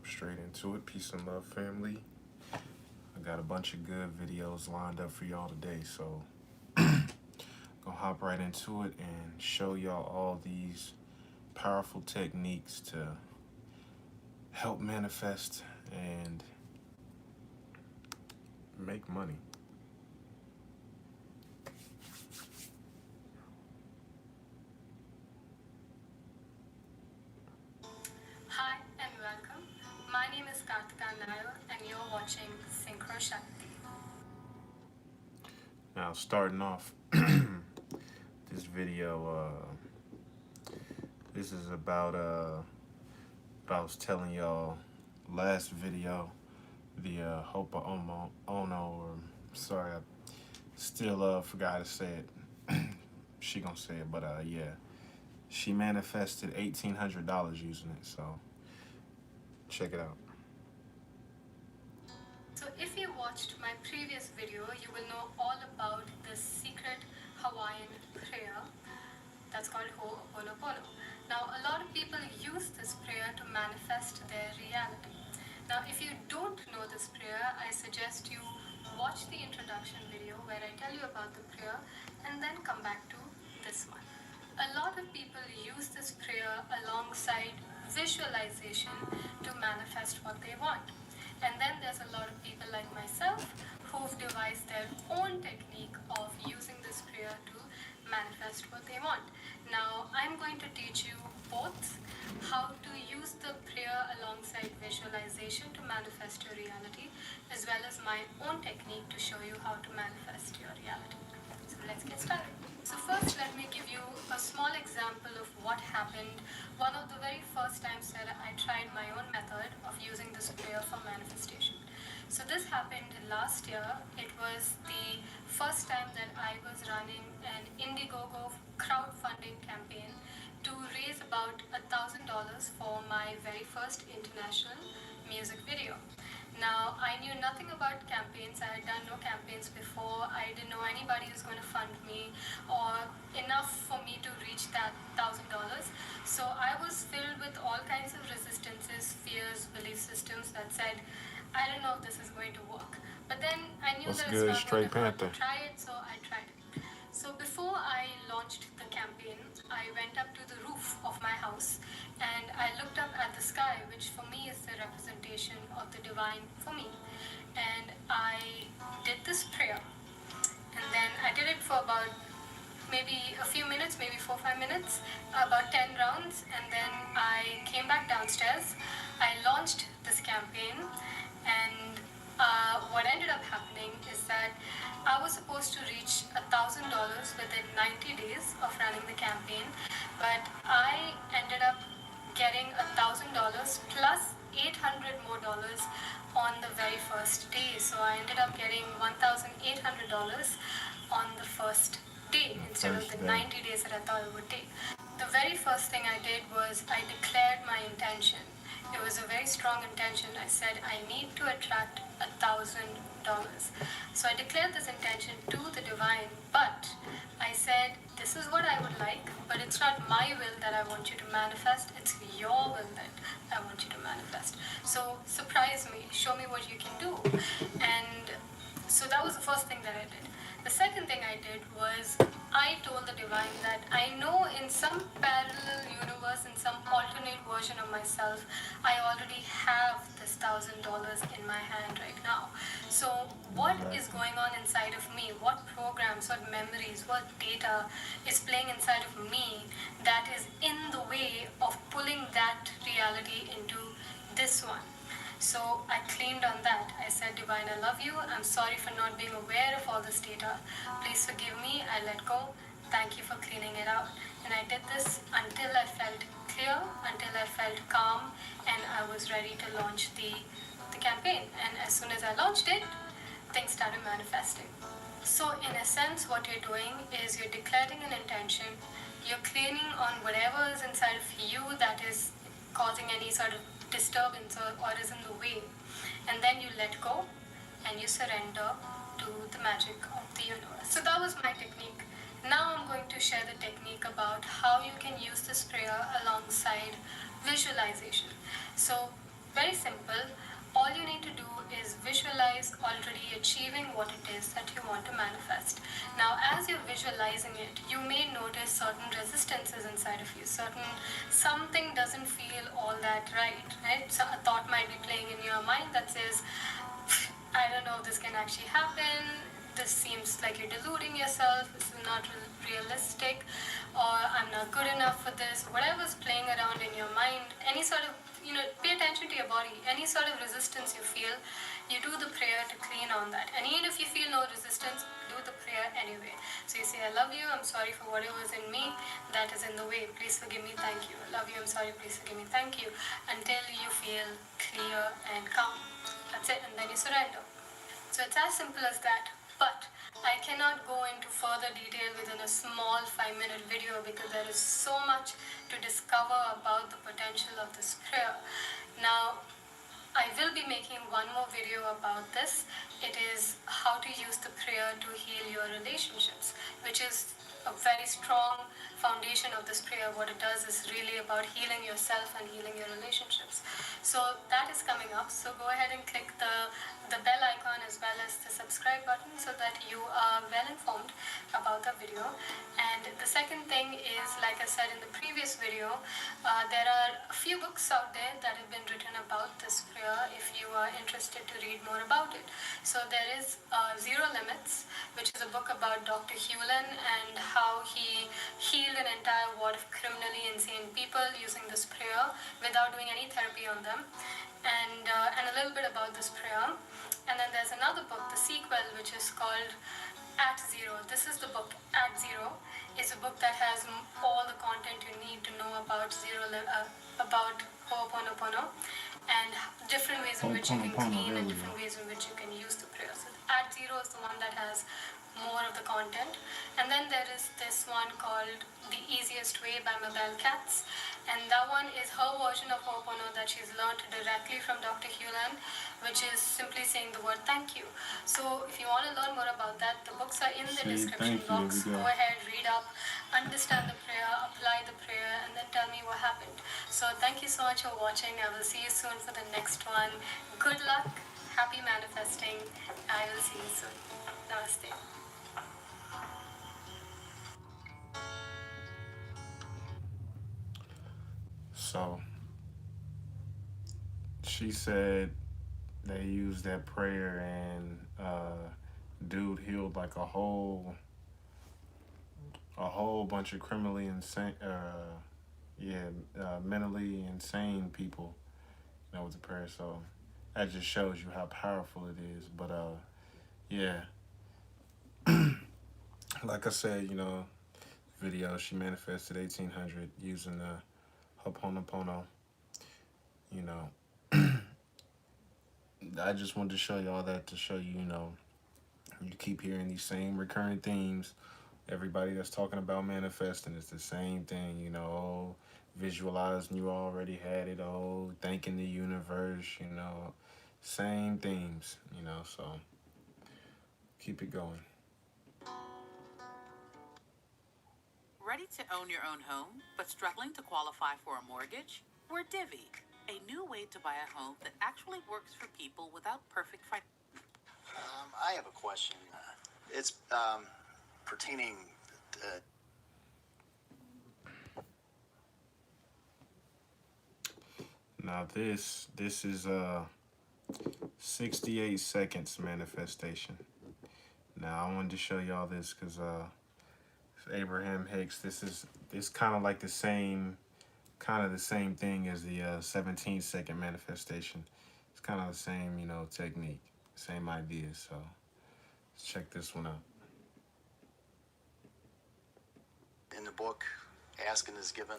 hop straight into it. Peace and love, family. I got a bunch of good videos lined up for y'all today, so gonna hop right into it and show y'all all these powerful techniques to help manifest and make money. Hi and welcome. My name is and you're watching Synchro Shakti. Now, starting off this video, this is about what I was telling y'all last video, the Hopa Ono, or sorry, I still forgot to say it. She gonna say it, but yeah, she manifested $1,800 using it, so check it out. So if you watched my previous video, you will know all about the secret Hawaiian prayer that's called Ho'oponopono. Now, a lot of people use this prayer to manifest their reality. Now, if you don't know this prayer, I suggest you watch the introduction video where I tell you about the prayer and then come back to this one. A lot of people use this prayer alongside visualization to manifest what they want. And then there's a lot of people like myself who've devised their own technique of using this prayer to manifest what they want. Now, I'm going to teach you both how to use the prayer alongside visualization to manifest your reality, as well as my own technique to show you how to manifest your reality. So let's get started. So first, let me give you a small example of what happened one of the very first times that I tried my own method of using this prayer for manifestation. So this happened last year. It was the first time that I was running an Indiegogo crowdfunding campaign to raise about $1,000 for my very first international music video. Now, I knew nothing about campaigns. I had done no campaigns before. I didn't know anybody was going to fund me or enough for me to reach that $1,000. So I was filled with all kinds of resistances, fears, belief systems that said, I don't know if this is going to work. But then I knew that it's not going to hurt to try it, so I tried it. So before I launched the campaign, I went up to the roof of my house and I looked up at the sky, which for me is the representation of the divine for me. And I did this prayer. And then I did it for about maybe a few minutes, maybe 4 or 5 minutes, about 10 rounds. And then I came back downstairs. I launched this campaign, and what ended up happening is that I was supposed to reach $1,000 within 90 days of running the campaign, but I ended up getting $1,000 plus $800 more on the very first day. So I ended up getting $1,800 on the first day instead of the 90 days that I thought it would take. The very first thing I did was I declared my intention. It was a very strong intention. I said, I need to attract $1,000. So I declared this intention to the divine, but I said, this is what I would like, but it's not my will that I want you to manifest, it's your will that I want you to manifest. So surprise me, show me what you can do. And so that was the first thing that I did. The second thing I did was I told the divine that I know in some parallel universe, in some alternate version of myself, I already have this $1,000 in my hand right now. So what is going on inside of me? What programs, what memories, what data is playing inside of me that is in the way of pulling that reality into this one? So I cleaned on that. I said, Divine, I love you. I'm sorry for not being aware of all this data. Please forgive me. I let go. Thank you for cleaning it out. And I did this until I felt clear, until I felt calm, and I was ready to launch the campaign. And as soon as I launched it, things started manifesting. So in a sense, what you're doing is you're declaring an intention. You're cleaning on whatever is inside of you that is causing any sort of disturbance or is in the way, and then you let go and you surrender to the magic of the universe. So that was my technique. Now I'm going to share the technique about how you can use this prayer alongside visualization. So Very simple. All you need to do is visualize already achieving what it is that you want to manifest. Now, as you're visualizing it, you may notice certain resistances inside of you. Something doesn't feel all that right? So a thought might be playing in your mind that says, I don't know if this can actually happen. This seems like you're deluding yourself. This is not realistic, or I'm not good enough for this. Whatever's playing around in your mind, any sort of, pay attention to your body. Any sort of resistance you feel, you do the prayer to clean on that. And even if you feel no resistance, do the prayer anyway. So you say, I love you, I'm sorry for whatever is in me that is in the way. Please forgive me, thank you. I love you, I'm sorry, please forgive me, thank you. Until you feel clear and calm. That's it, and then you surrender. So it's as simple as that. But I cannot go into further detail within a small 5-minute video because there is so much to discover about the potential of this prayer. Now, I will be making one more video about this. It is how to use the prayer to heal your relationships, which is a very strong foundation of this prayer. What it does is really about healing yourself and healing your relationships. So that is coming up. So go ahead and click the bell icon as well as the subscribe button so that you are well informed about the video. And the second thing is, like I said in the previous video, there are a few books out there that have been written about this prayer if you are interested to read more about it. So there is Zero Limits, which is a book about Dr. Hewlin and how he healed an entire ward of criminally insane people using this prayer without doing any therapy on them, and a little bit about this prayer. And then there's another book, the sequel, which is called At Zero. This is the book At Zero. It's a book that has all the content you need to know about about Ho'oponopono and different ways in which you can clean and different ways in which you can use the prayer. So At Zero is the one that has more of the content. And then there is this one called The Easiest Way by Mabel Katz. And that one is her version of Ho'opono that she's learned directly from Dr. Hewlin, which is simply saying the word thank you. So if you want to learn more about that, the books are in the description box. Go ahead, read up, understand the prayer, apply the prayer, and then tell me what happened. So thank you so much for watching. I will see you soon for the next one. Good luck. Happy manifesting. I will see you soon. Namaste. So she said they used that prayer and dude healed like a whole bunch of criminally insane mentally insane people, with the prayer. So that just shows you how powerful it is. But like I said, video, she manifested 1800 using the Ho'oponopono. I just wanted to show you all that to show you, you keep hearing these same recurring themes. Everybody that's talking about manifesting, it's the same thing, oh, visualizing you already had it, oh, thanking the universe, same themes, so keep it going. Ready to own your own home, but struggling to qualify for a mortgage? We're Divvy, a new way to buy a home that actually works for people without perfect finance. I have a question. It's pertaining to... Now this is 68 seconds manifestation. Now I wanted to show y'all this because Abraham Hicks. This kind of like the same thing as the 17-second manifestation. It's kind of the same, technique, same idea. So let's check this one out. In the book, Asking is given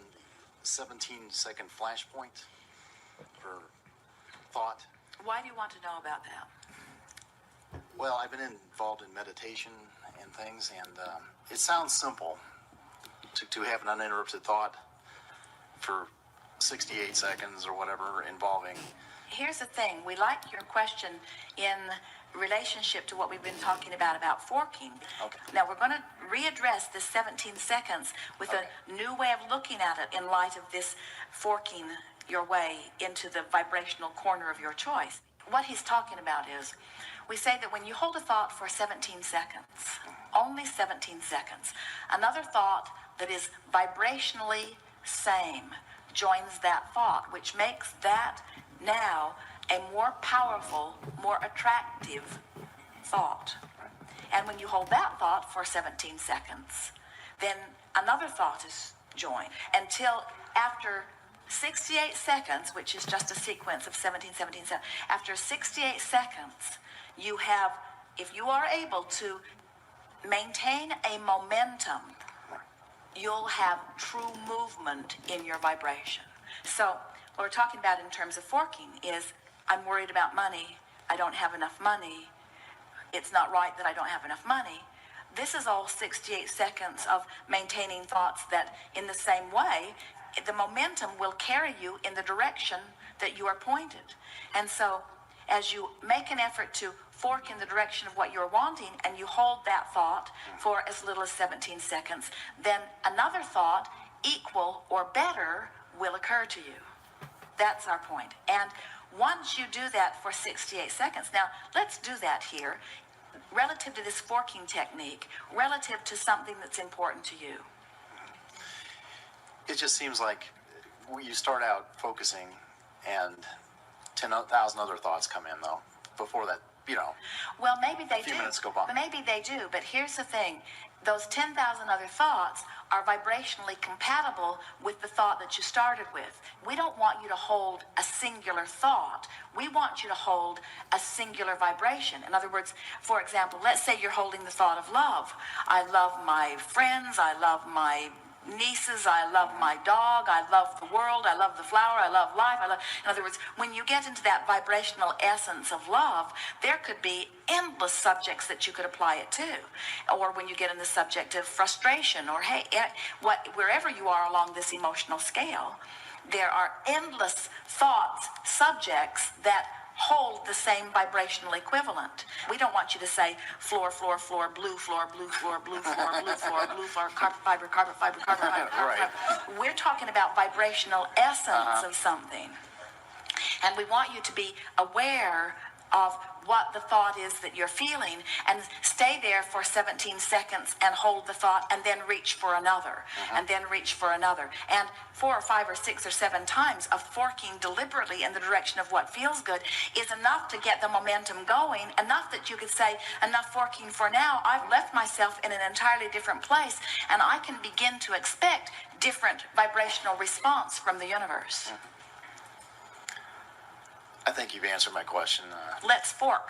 17-second flashpoint for thought. Why do you want to know about that? Well, I've been involved in meditation and things, and it sounds simple to have an uninterrupted thought for 68 seconds or whatever involving. Here's the thing. We like your question in relationship to what we've been talking about forking. Okay. Now, we're going to readdress this 17 seconds with a new way of looking at it in light of this forking your way into the vibrational corner of your choice. What he's talking about is, we say that when you hold a thought for 17 seconds, only 17 seconds, another thought that is vibrationally same joins that thought, which makes that now a more powerful, more attractive thought. And when you hold that thought for 17 seconds, then another thought is joined until after 68 seconds, which is just a sequence of 17, 17, 17. After 68 seconds, you have, if you are able to maintain a momentum, you'll have true movement in your vibration. So what we're talking about in terms of forking is, I'm worried about money. I don't have enough money. It's not right that I don't have enough money. This is all 68 seconds of maintaining thoughts that in the same way, the momentum will carry you in the direction that you are pointed. And so as you make an effort to fork in the direction of what you're wanting and you hold that thought for as little as 17 seconds, then another thought equal or better will occur to you. That's our point. And once you do that for 68 seconds, now let's do that here, relative to this forking technique, relative to something that's important to you. It just seems like you start out focusing and 10,000 other thoughts come in, though, before that, you know. Well, maybe they a few do. minutes go by. Maybe they do, but here's the thing. Those 10,000 other thoughts are vibrationally compatible with the thought that you started with. We don't want you to hold a singular thought. We want you to hold a singular vibration. In other words, for example, let's say you're holding the thought of love. I love my friends. I love my nieces, I love my dog, I love the world, I love the flower, I love life, in other words, when you get into that vibrational essence of love, there could be endless subjects that you could apply it to. Or when you get in the subject of frustration, or wherever you are along this emotional scale, there are endless thoughts, subjects that hold the same vibrational equivalent. We don't want you to say floor, floor, floor, blue floor, blue floor, blue floor, blue floor, blue floor, carpet fiber, carpet fiber, carpet fiber. Right. We're talking about vibrational essence of something. And we want you to be aware of what the thought is that you're feeling, and stay there for 17 seconds and hold the thought, and then reach for another, and then reach for another. And 4 or 5 or 6 or 7 times of forking deliberately in the direction of what feels good is enough to get the momentum going, enough that you could say, enough forking for now. I've left myself in an entirely different place, and I can begin to expect different vibrational response from the universe. I think you've answered my question. Let's fork.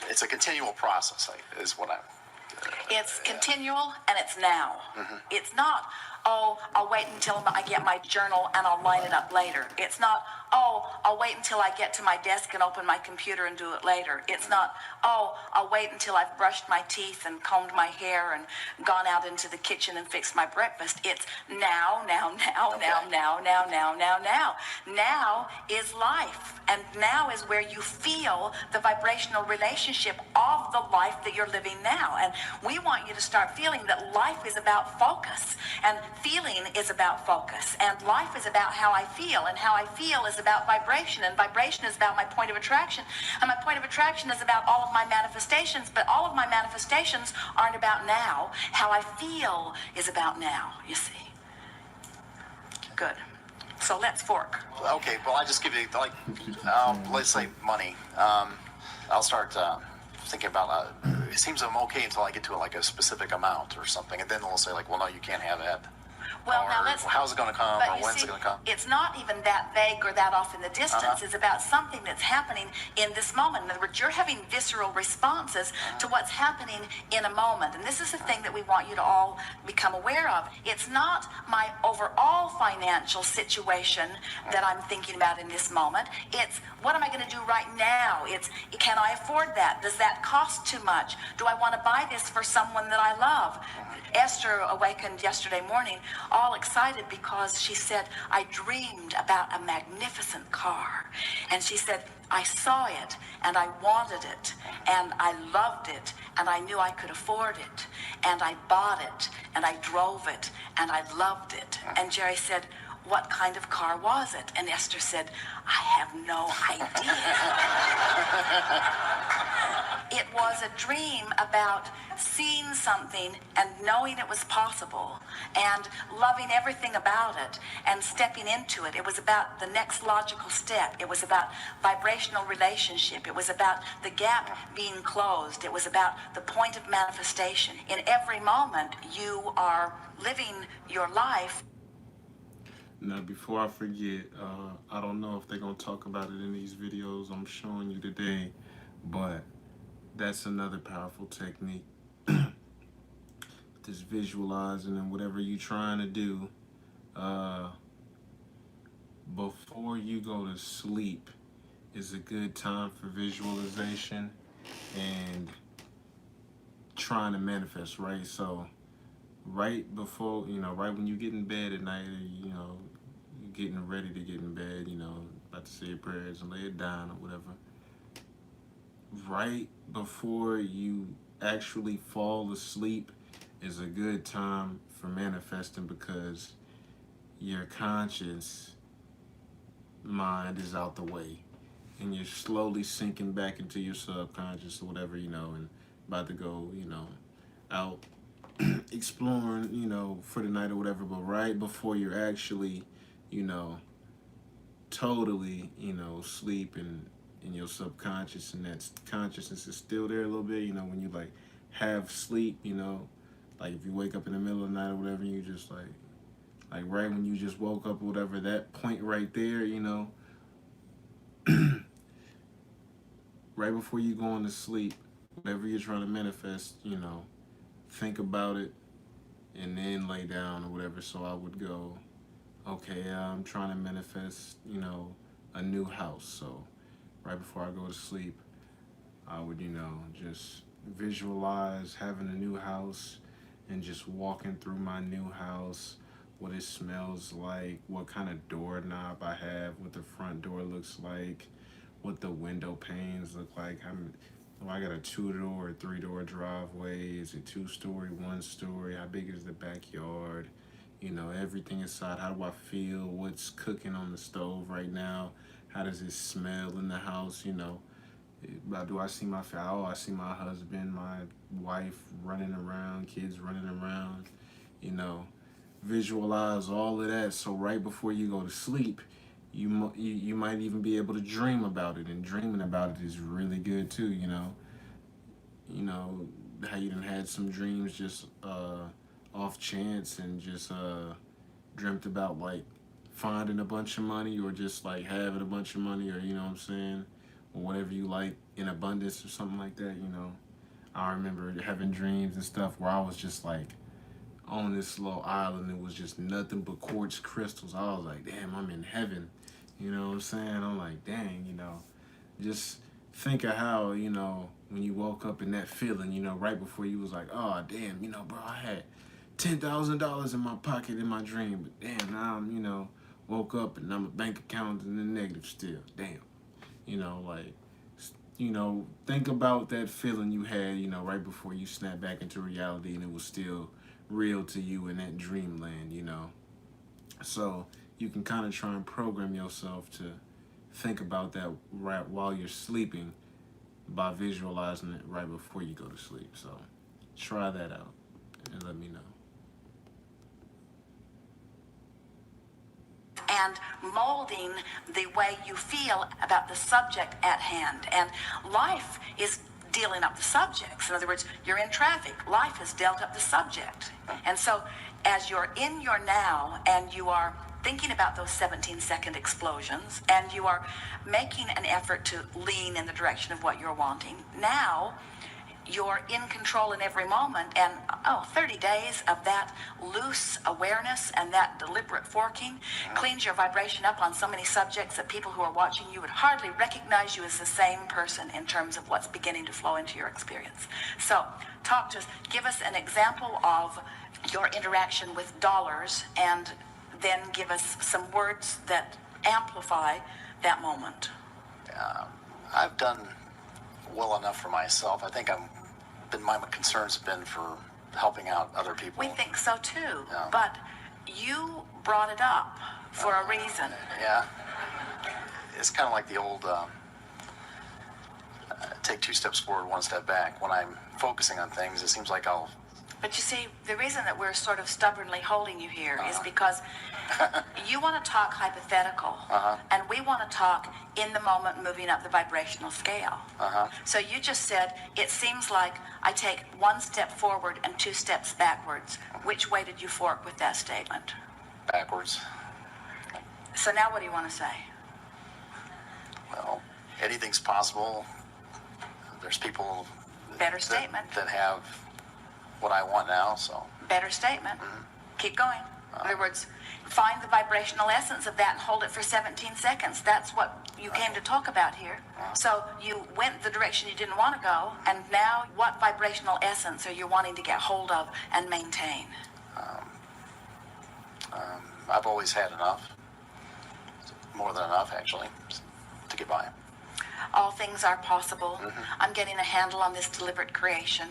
It's a continual process, is what I'm... It's continual, and it's now. It's not, oh, I'll wait until I get my journal and I'll line it up later. It's not, oh, I'll wait until I get to my desk and open my computer and do it later. It's not, oh, I'll wait until I've brushed my teeth and combed my hair and gone out into the kitchen and fixed my breakfast. It's now, now, now, Okay. now, now, now, now, now, now. Now is life, and now is where you feel the vibrational relationship of the life that you're living now. And we want you to start feeling that life is about focus, and feeling is about focus, and life is about how I feel, and how I feel is about vibration, and vibration is about my point of attraction, and my point of attraction is about all of my manifestations, but all of my manifestations aren't about now. How I feel is about now, you see. Good. So let's fork. Okay, well, I just give you, like, let's say money. I'll start thinking about, it seems I'm okay until I get to like a specific amount or something, and then they'll say like, well, no, you can't have that. Well, or now let's. how's it going to come, But or you when's see, it going to come? It's not even that vague or that off in the distance. It's about something that's happening in this moment. In other words, you're having visceral responses to what's happening in a moment. And this is the thing that we want you to all become aware of. It's not my overall financial situation that I'm thinking about in this moment. It's what am I going to do right now? It's can I afford that? Does that cost too much? Do I want to buy this for someone that I love? Esther awakened yesterday morning all excited because she said, I dreamed about a magnificent car. And she said, I saw it and I wanted it and I loved it and I knew I could afford it and I bought it and I drove it and I loved it. And Jerry said, what kind of car was it? And Esther said, I have no idea. It was a dream about seeing something and knowing it was possible and loving everything about it and stepping into it. It was about the next logical step. It was about vibrational relationship. It was about the gap being closed. It was about the point of manifestation. In every moment, you are living your life. Now, before I forget, I don't know if they're going to talk about it in these videos I'm showing you today, but that's another powerful technique. Just visualizing and whatever you're trying to do, before you go to sleep is a good time for visualization and trying to manifest, right? So right before, right when you get in bed at night, or, you're getting ready to get in bed, about to say your prayers and lay it down or whatever, right before you actually fall asleep is a good time for manifesting, because your conscious mind is out the way and you're slowly sinking back into your subconscious or whatever, and about to go, out exploring, for the night or whatever. But right before you're actually, totally, sleep and in your subconscious, and that consciousness is still there a little bit, when you like have sleep, like if you wake up in the middle of the night or whatever, you just like right when you just woke up or whatever, that point right there, right before you go to sleep, whatever you're trying to manifest, think about it and then lay down or whatever. So I would go, okay, I'm trying to manifest, a new house. So right before I go to sleep, I would, just visualize having a new house and just walking through my new house, what it smells like, what kind of doorknob I have, what the front door looks like, what the window panes look like. I got a 2-door or 3-door driveway. Is it 2-story, 1-story? How big is the backyard? Everything inside. How do I feel? What's cooking on the stove right now? How does it smell in the house? Do I see my family? Oh, I see my husband, my wife running around, kids running around. Visualize all of that. So right before you go to sleep, you might even be able to dream about it, and dreaming about it is really good too. How you done had some dreams just off chance and just dreamt about like finding a bunch of money, or just like having a bunch of money, or what I'm saying, or whatever you like in abundance or something like that. I remember having dreams and stuff where I was just like on this little island. It was just nothing but quartz crystals. I was like, damn, I'm in heaven. You know what I'm saying? I'm like, dang, just think of how, when you woke up in that feeling, right before you was like, oh, damn, bro, I had $10,000 in my pocket in my dream, but damn, now I'm, woke up and I'm a bank account in the negative still. Damn. Think about that feeling you had, right before you snapped back into reality and it was still real to you in that dreamland, So you can kind of try and program yourself to think about that right while you're sleeping by visualizing it right before you go to sleep. So try that out and let me know. And molding the way you feel about the subject at hand. And life is dealing up the subjects. In other words, you're in traffic. Life has dealt up the subject. And so as you're in your now and you are thinking about those 17-second explosions and you are making an effort to lean in the direction of what you're wanting, now you're in control in every moment. And 30 days of that loose awareness and that deliberate forking cleans your vibration up on so many subjects that people who are watching you would hardly recognize you as the same person in terms of what's beginning to flow into your experience. So talk to us, give us an example of your interaction with dollars and then give us some words that amplify that moment. I've done well enough for myself. I think my concerns have been for helping out other people. We think so too, Yeah. but you brought it up for a reason. Yeah. It's kind of like the old take 2 steps forward, 1 step back. When I'm focusing on things, it seems like I'll... But you see, the reason that we're sort of stubbornly holding you here is because you want to talk hypothetical, and we want to talk in the moment, moving up the vibrational scale. So you just said, it seems like I take 1 step forward and 2 steps backwards. Which way did you fork with that statement? Backwards. So now what do you want to say? Well, anything's possible. There's people Better statement. that have what I want now, so... Better statement. Keep going. In other words, find the vibrational essence of that and hold it for 17 seconds. That's what you came to talk about here. So you went the direction you didn't want to go, and now what vibrational essence are you wanting to get hold of and maintain? I've always had enough. More than enough, actually, to get by. All things are possible. I'm getting a handle on this deliberate creation.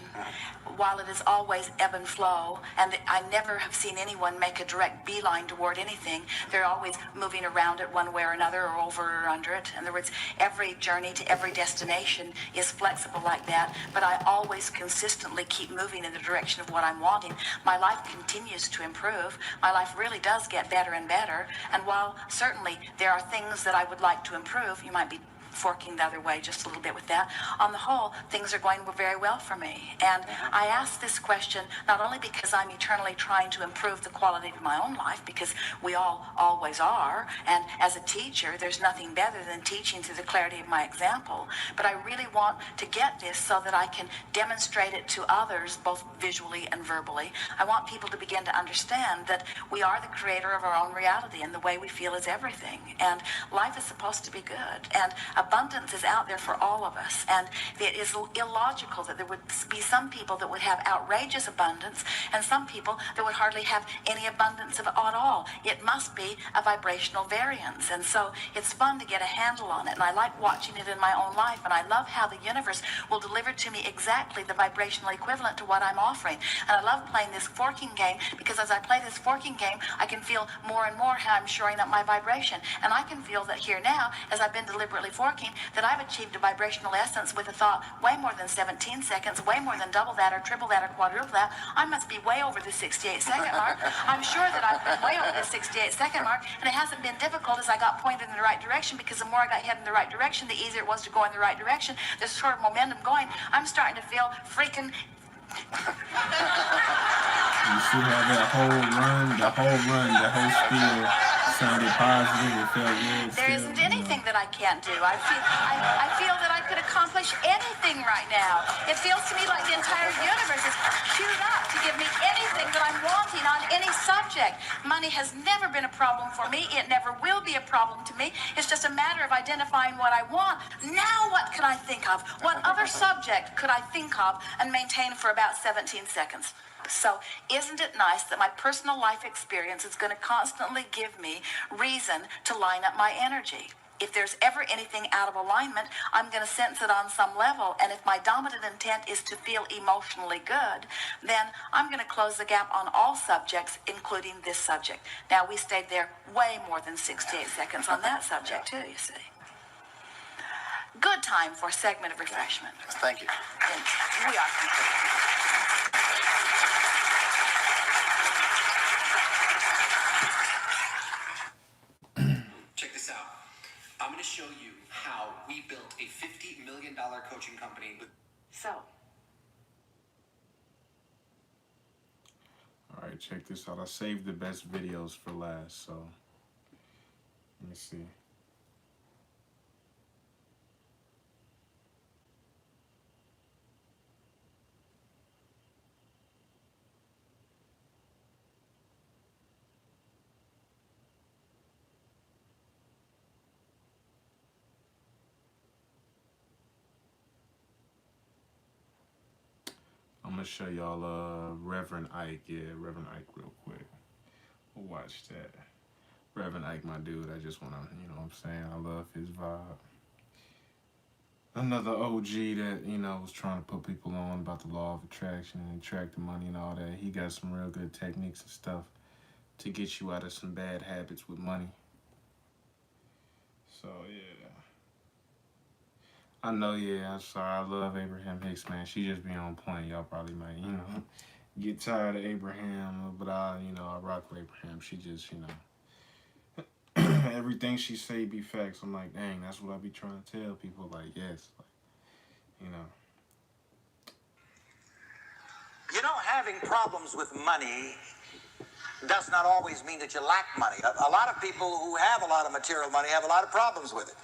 While it is always ebb and flow, and I never have seen anyone make a direct beeline toward anything, they're always moving around it one way or another, or over or under it. In other words, every journey to every destination is flexible like that, but I always consistently keep moving in the direction of what I'm wanting. My life continues to improve. My life really does get better and better. And while certainly there are things that I would like to improve, you might be forking the other way just a little bit with that. On the whole, things are going very well for me. And I ask this question not only because I'm eternally trying to improve the quality of my own life, because we all always are, and as a teacher, there's nothing better than teaching through the clarity of my example, but I really want to get this so that I can demonstrate it to others, both visually and verbally. I want people to begin to understand that we are the creator of our own reality, and the way we feel is everything. And life is supposed to be good. And abundance is out there for all of us, and it is illogical that there would be some people that would have outrageous abundance and some people that would hardly have any abundance of it at all. It must be a vibrational variance, and so it's fun to get a handle on it, and I like watching it in my own life, and I love how the universe will deliver to me exactly the vibrational equivalent to what I'm offering. And I love playing this forking game, because as I play this forking game, I can feel more and more how I'm shoring up my vibration, and I can feel that here now, as I've been deliberately forking, that I've achieved a vibrational essence with a thought way more than 17 seconds, way more than double that or triple that or quadruple that. I must be way over the 68-second mark. I'm sure that I've been way over the 68-second mark, and it hasn't been difficult as I got pointed in the right direction, because the more I got headed in the right direction, the easier it was to go in the right direction. There's sort of momentum going. I'm starting to feel freaking... You see how that whole whole spiel sounded positive, it felt good. There isn't anything that I can't do. I feel that I could accomplish anything right now. It feels to me like the entire universe is queued up to give me anything that I'm wanting on any subject. Money has never been a problem for me. It never will be a problem to me. It's just a matter of identifying what I want. Now what can I think of? What other subject could I think of and maintain for about 17 seconds? So isn't it nice that my personal life experience is going to constantly give me reason to line up my energy? If there's ever anything out of alignment, I'm going to sense it on some level. And if my dominant intent is to feel emotionally good, then I'm going to close the gap on all subjects, including this subject. Now, we stayed there way more than 68 seconds on that subject, too, you see. Good time for a segment of refreshment. Thank you. And we are complete. Check this out. I'm going to show you how we built a $50 million coaching company with... So, Alright, check this out. I saved the best videos for last, so let me see. I'm gonna show y'all Reverend Ike. Yeah, Reverend Ike real quick. We'll watch that. Reverend Ike, my dude. I just wanna, you know what I'm saying? I love his vibe. Another OG that, you know, was trying to put people on about the law of attraction and attracting money and all that. He got some real good techniques and stuff to get you out of some bad habits with money. So, yeah. I know, yeah, I'm sorry. I love Abraham Hicks, man. She just be on point. Y'all probably might, you know, get tired of Abraham, but I rock with Abraham. She just, you know, everything she say be facts. I'm like, dang, that's what I be trying to tell people. Like, yes, like, you know. You know, having problems with money does not always mean that you lack money. A lot of people who have a lot of material money have a lot of problems with it.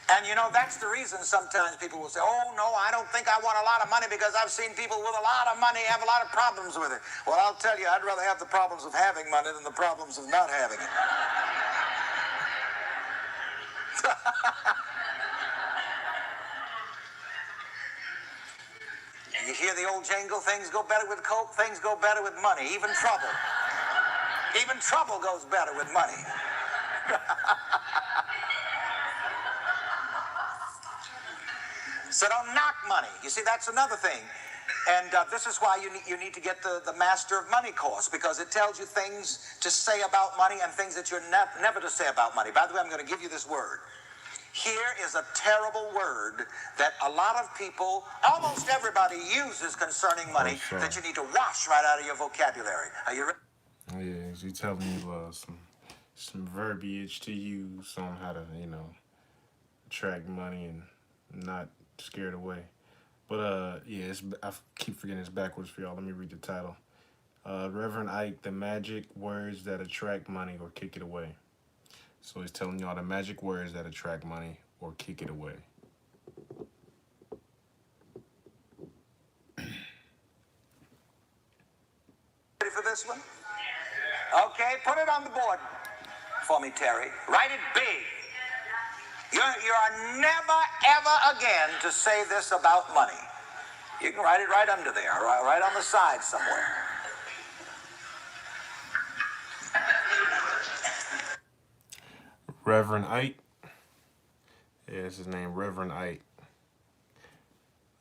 And you know, that's the reason sometimes people will say, oh no, I don't think I want a lot of money because I've seen people with a lot of money have a lot of problems with it. Well, I'll tell you, I'd rather have the problems of having money than the problems of not having it. You hear the old jingle, things go better with coke, things go better with money, even trouble. Even trouble goes better with money. So don't knock money. You see, that's another thing. And this is why you need to get the Master of Money course, because it tells you things to say about money and things that you're never to say about money. By the way, I'm going to give you this word. Here is a terrible word that a lot of people, almost everybody uses concerning money, that you need to wash right out of your vocabulary. Are you ready? Oh, yeah, she telling you some verbiage to use on how to, you know, attract money and not scared away. But yeah, I keep forgetting it's backwards for y'all. Let me read the title. Reverend Ike, the magic words that attract money or kick it away. So he's telling y'all the magic words that attract money or kick it away. Ready for this one? Okay, put it on the board for me, Terry. Write it big. You are never, ever again to say this about money. You can write it right under there, right on the side somewhere. Reverend Ike. Yeah, that's his name, Reverend Ike.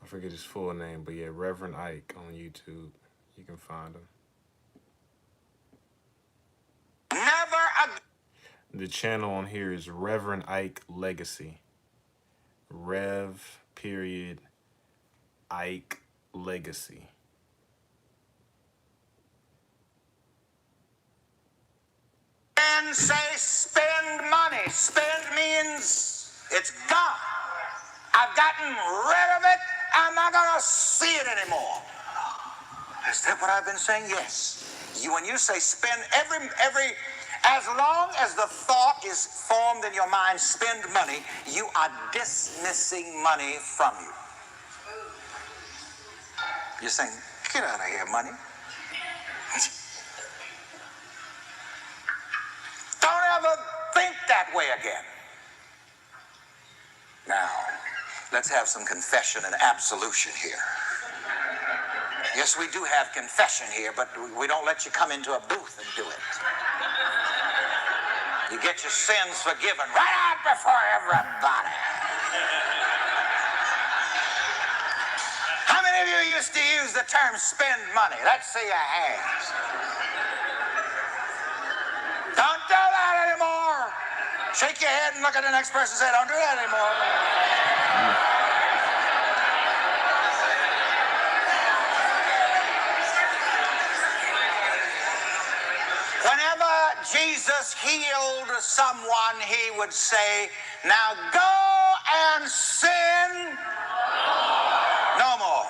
I forget his full name, but yeah, Reverend Ike on YouTube. You can find him. Never again. The channel on here is Reverend Ike Legacy. Rev. Ike Legacy. And say spend money. Spend means it's gone. I've gotten rid of it. I'm not going to see it anymore. Is that what I've been saying? Yes. When you say spend every, as long as the thought is formed in your mind, spend money, you are dismissing money from you. You're saying, get out of here, money. Don't ever think that way again. Now, let's have some confession and absolution here. Yes, we do have confession here, but we don't let you come into a booth and do it. You get your sins forgiven right out before everybody. How many of you used to use the term spend money? Let's see your hands. Don't do that anymore. Shake your head and look at the next person and say, don't do that anymore. Whenever Jesus healed someone, he would say, now go and sin no more.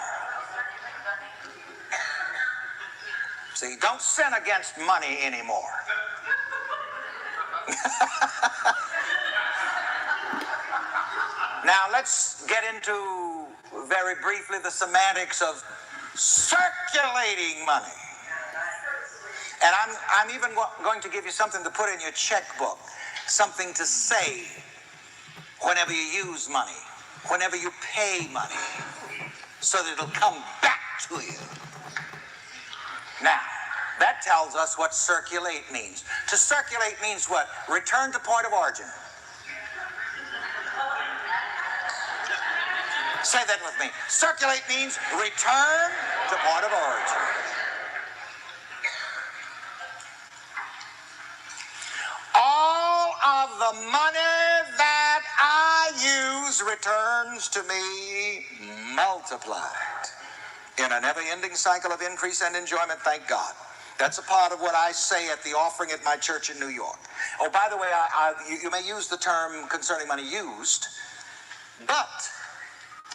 See, don't sin against money anymore. Now let's get into, very briefly, the semantics of circulating money. And I'm even going to give you something to put in your checkbook, something to say whenever you use money, whenever you pay money. so that it'll come back to you. Now, that tells us what circulate means. To circulate means what? Return to point of origin. Say that with me. Circulate means return to point of origin. All of the money that I use returns to me multiplied in a never-ending cycle of increase and enjoyment, thank God. That's a part of what I say at the offering at my church in New York. Oh, by the way, you may use the term concerning money used, but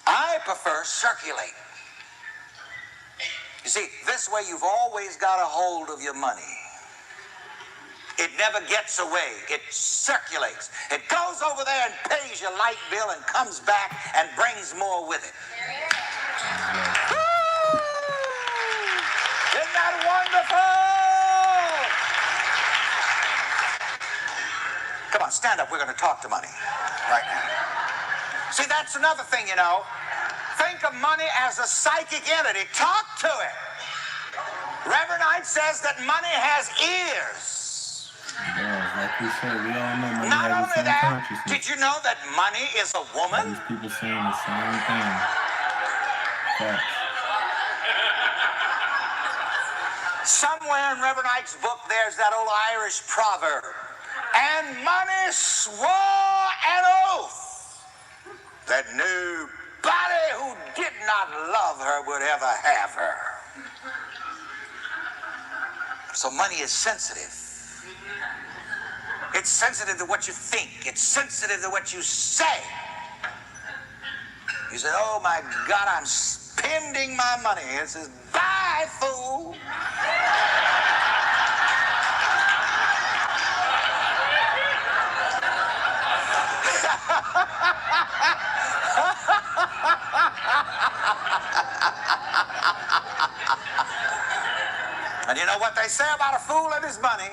I prefer circulate. You see, this way you've always got a hold of your money. It never gets away. It circulates. It goes over there and pays your light bill and comes back and brings more with it. Woo! Isn't that wonderful? Come on, stand up. We're going to talk to money right now. See, that's another thing, you know. Think of money as a psychic entity. Talk to it. Reverend Ike says that money has ears. Yeah, like we said, we all know money Not has only its own that, consciousness. did you know that money is a woman? These people saying the same thing. Facts. Somewhere in Reverend Ike's book, there's that old Irish proverb. And money swore an oath that nobody who did not love her would ever have her. So money is sensitive. It's sensitive to what you think. It's sensitive to what you say. You say, oh my God, I'm spending my money. It says, bye, fool. And you know what they say about a fool and his money?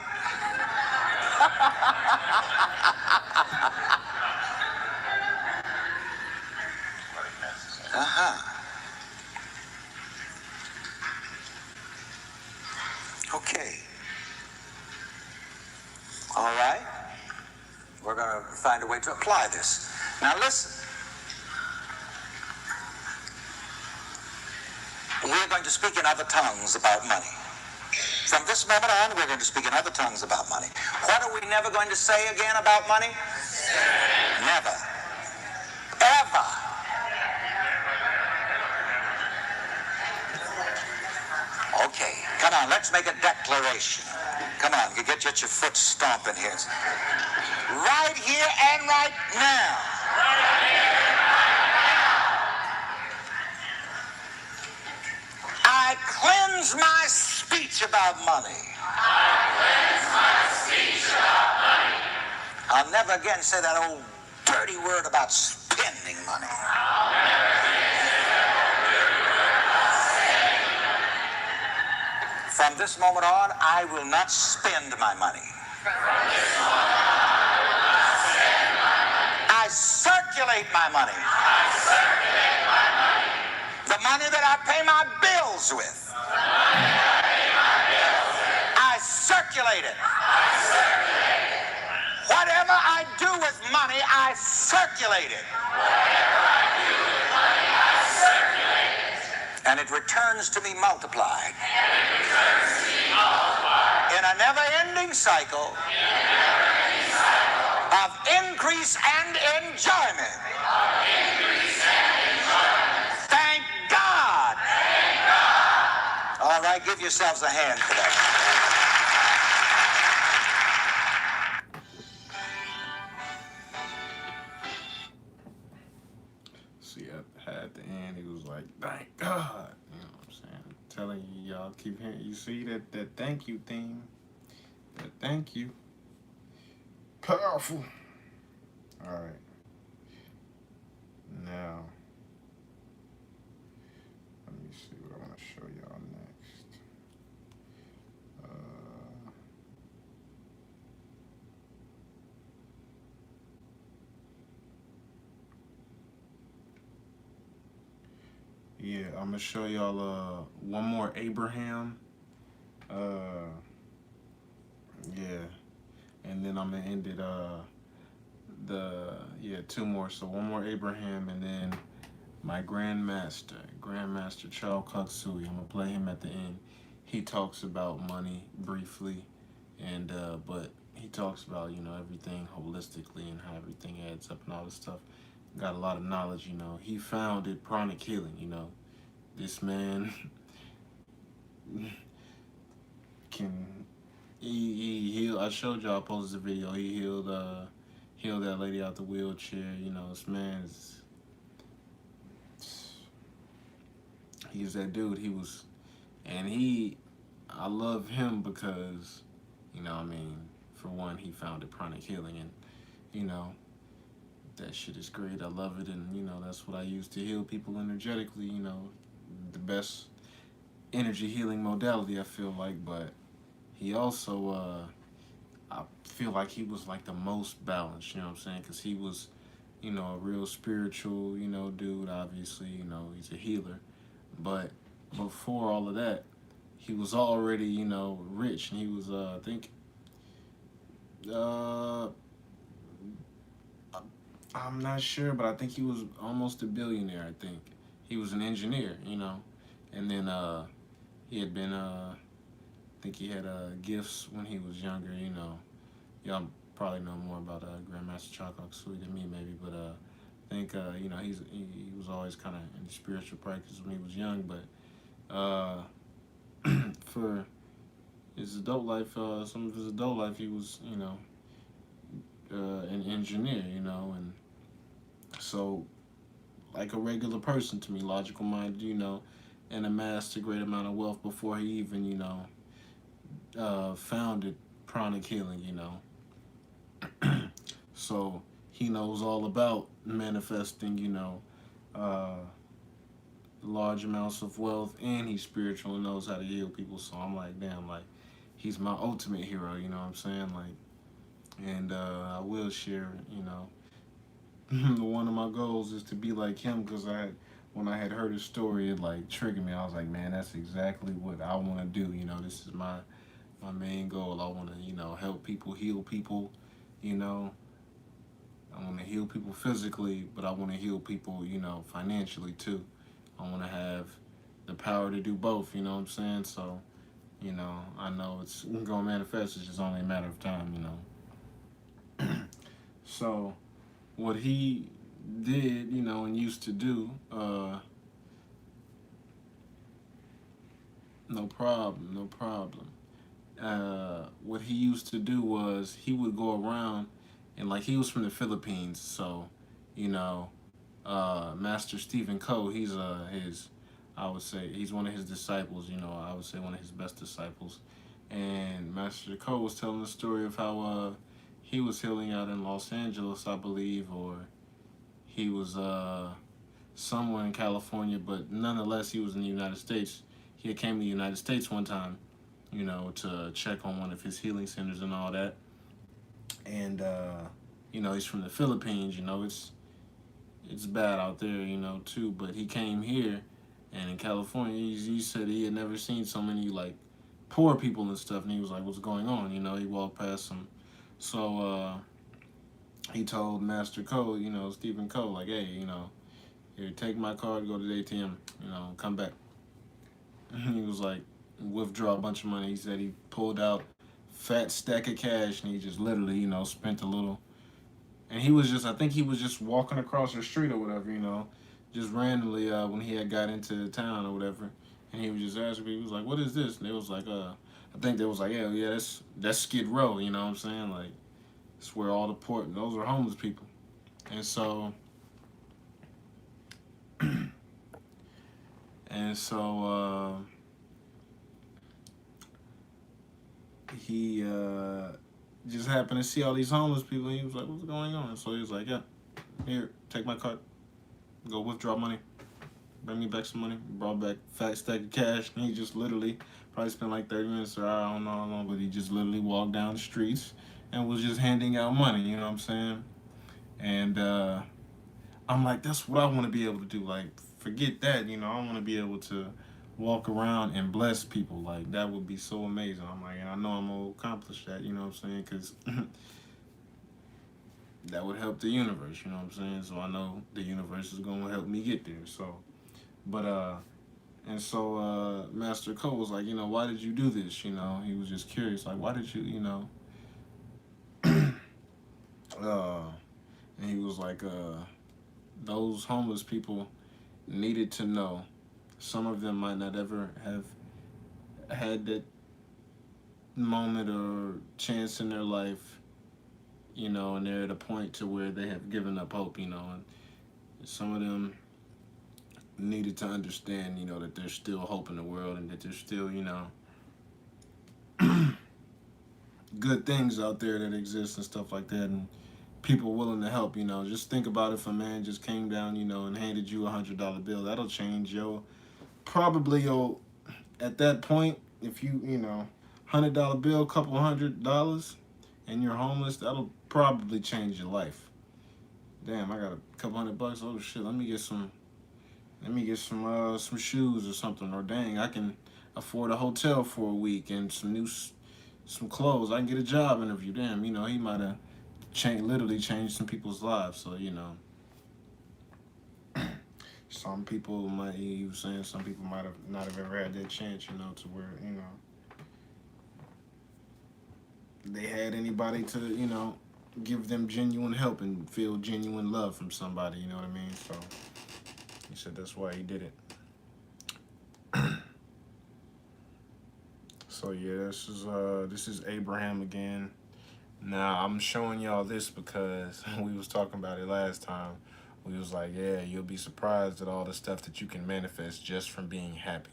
Okay. All right. We're going to find a way to apply this. Now listen. We're going to speak in other tongues about money. From this moment on, we're going to speak in other tongues about money. What are we never going to say again about money? Never. Ever. Okay, come on, let's make a declaration. Come on, you get your foot stomping here. Right here and right now. I cleanse my speech about money. I'll never again say that old dirty word about spending money. From this moment on, I will not spend my money. I circulate my money. The money that I pay my bills with. I circulate it. Whatever I do with money, I circulate it. And it returns to me multiplied. In a never-ending cycle of increase and enjoyment. Thank God. All right, give yourselves a hand for that. See, at the end, he was like, thank God. You know what I'm saying? I'm telling you, y'all keep hearing. You see that thank you theme? That thank you. Powerful. All right. Now, let me see what I want to show y'all next. Yeah, I'm gonna show y'all one more Abraham. Uh, yeah, and then I'm gonna end it two more. So one more Abraham, and then my Grandmaster Choa Kok Sui. I'm gonna play him at the end. He talks about money briefly, and but he talks about everything holistically and how everything adds up and all this stuff. Got a lot of knowledge. He founded pranic healing. This man can he healed. I showed y'all. I posted a video. He healed that lady out the wheelchair. This man's he's that dude. I love him because, for one, he founded pranic healing, and you know, that shit is great. I love it, and that's what I use to heal people energetically. The best energy healing modality, I feel like. But he also, I feel like he was like the most balanced. You know what I'm saying? Because he was, a real spiritual, dude. Obviously, he's a healer, but before all of that, he was already, rich, and he was, I think, uh, I'm not sure, but I think he was almost a billionaire. I think he was an engineer, and then he had been, I think he had gifts when he was younger. Y'all probably know more about Grandmaster Choa Kok Sui than me, maybe, but I think he was always kind of in spiritual practice when he was young, but for his adult life, some of his adult life, he was, an engineer, and so like a regular person to me, logical minded, and amassed a great amount of wealth before he even, founded pranic healing, so he knows all about manifesting, uh, large amounts of wealth, and he's spiritual and knows how to heal people. So I'm like, damn, like he's my ultimate hero. You know what I'm saying? Like, and I will share. One of my goals is to be like him because when I had heard his story, it like triggered me. I was like, man, that's exactly what I want to do. This is my main goal. I want to help people, heal people. You know, I want to heal people physically, but I want to heal people, financially too. I want to have the power to do both, you know what I'm saying? So, I know it's going to manifest. It's just only a matter of time, So, what he did, and used to do, no problem, no problem. What he used to do was he would go around and like he was from the Philippines, so you know, Master Stephen Coe, he's his, I would say he's one of his disciples. I would say one of his best disciples. And Master Coe was telling the story of how he was healing out in Los Angeles, I believe, or he was somewhere in California, but nonetheless he was in the United States. He came to the United States one time, to check on one of his healing centers and all that. And he's from the Philippines. It's bad out there, too. But he came here, and in California, he said he had never seen so many like poor people and stuff. And he was like, "What's going on?" He walked past some, so he told Master Coe, Stephen Coe, like, "Hey, here, take my card, go to the ATM, come back." He was like, withdraw a bunch of money. He said he pulled out fat stack of cash, and he just literally, spent a little. And he was I think he was just walking across the street or whatever, just randomly when he had got into town or whatever. And he was just asking me, he was like, "What is this?" And it was like, I think they was like, yeah, that's Skid Row, you know what I'm saying? Like, it's where all the those are homeless people. And so, and so, he just happened to see all these homeless people, and he was like, "What's going on?" So he was like, "Yeah, here, take my card, go withdraw money, bring me back some money." Brought back fat stack of cash, and he just literally probably spent like 30 minutes or I don't know how long, but he just literally walked down the streets and was just handing out money. You know what I'm saying? And I'm like, that's what I want to be able to do. Like, forget that. You know, I want to be able to walk around and bless people. Like, that would be so amazing. I'm like, I know I'm gonna accomplish that. You know what I'm saying? Because that would help the universe. You know what I'm saying? So I know the universe is gonna help me get there. So, but and so Master Cole was like, you know, why did you do this? You know, he was just curious. Like, why did you, you know? And he was like, those homeless people needed to know. Some of them might not ever have had that moment or chance in their life, you know, and they're at a point to where they have given up hope, you know, and some of them needed to understand, you know, that there's still hope in the world and that there's still, you know, good things out there that exist and stuff like that, and people willing to help. You know, just think about if a man just came down, you know, and handed you $100 bill. That'll change your, probably your, at that point, if you, you know, $100 bill, couple $100, and you're homeless, that'll probably change your life. Damn, I got a couple $100. Oh shit, let me get some shoes or something. Or dang, I can afford a hotel for a week and some clothes. I can get a job interview. Damn, you know, he might have literally changed some people's lives. So, you know, some people might, he was saying, some people might have not have ever had that chance, you know, to where, you know, they had anybody to, you know, give them genuine help and feel genuine love from somebody, you know what I mean? So he said that's why he did it. So yeah, this is Abraham again. Now I'm showing y'all this because we was talking about it last time. We was like, yeah, you'll be surprised at all the stuff that you can manifest just from being happy.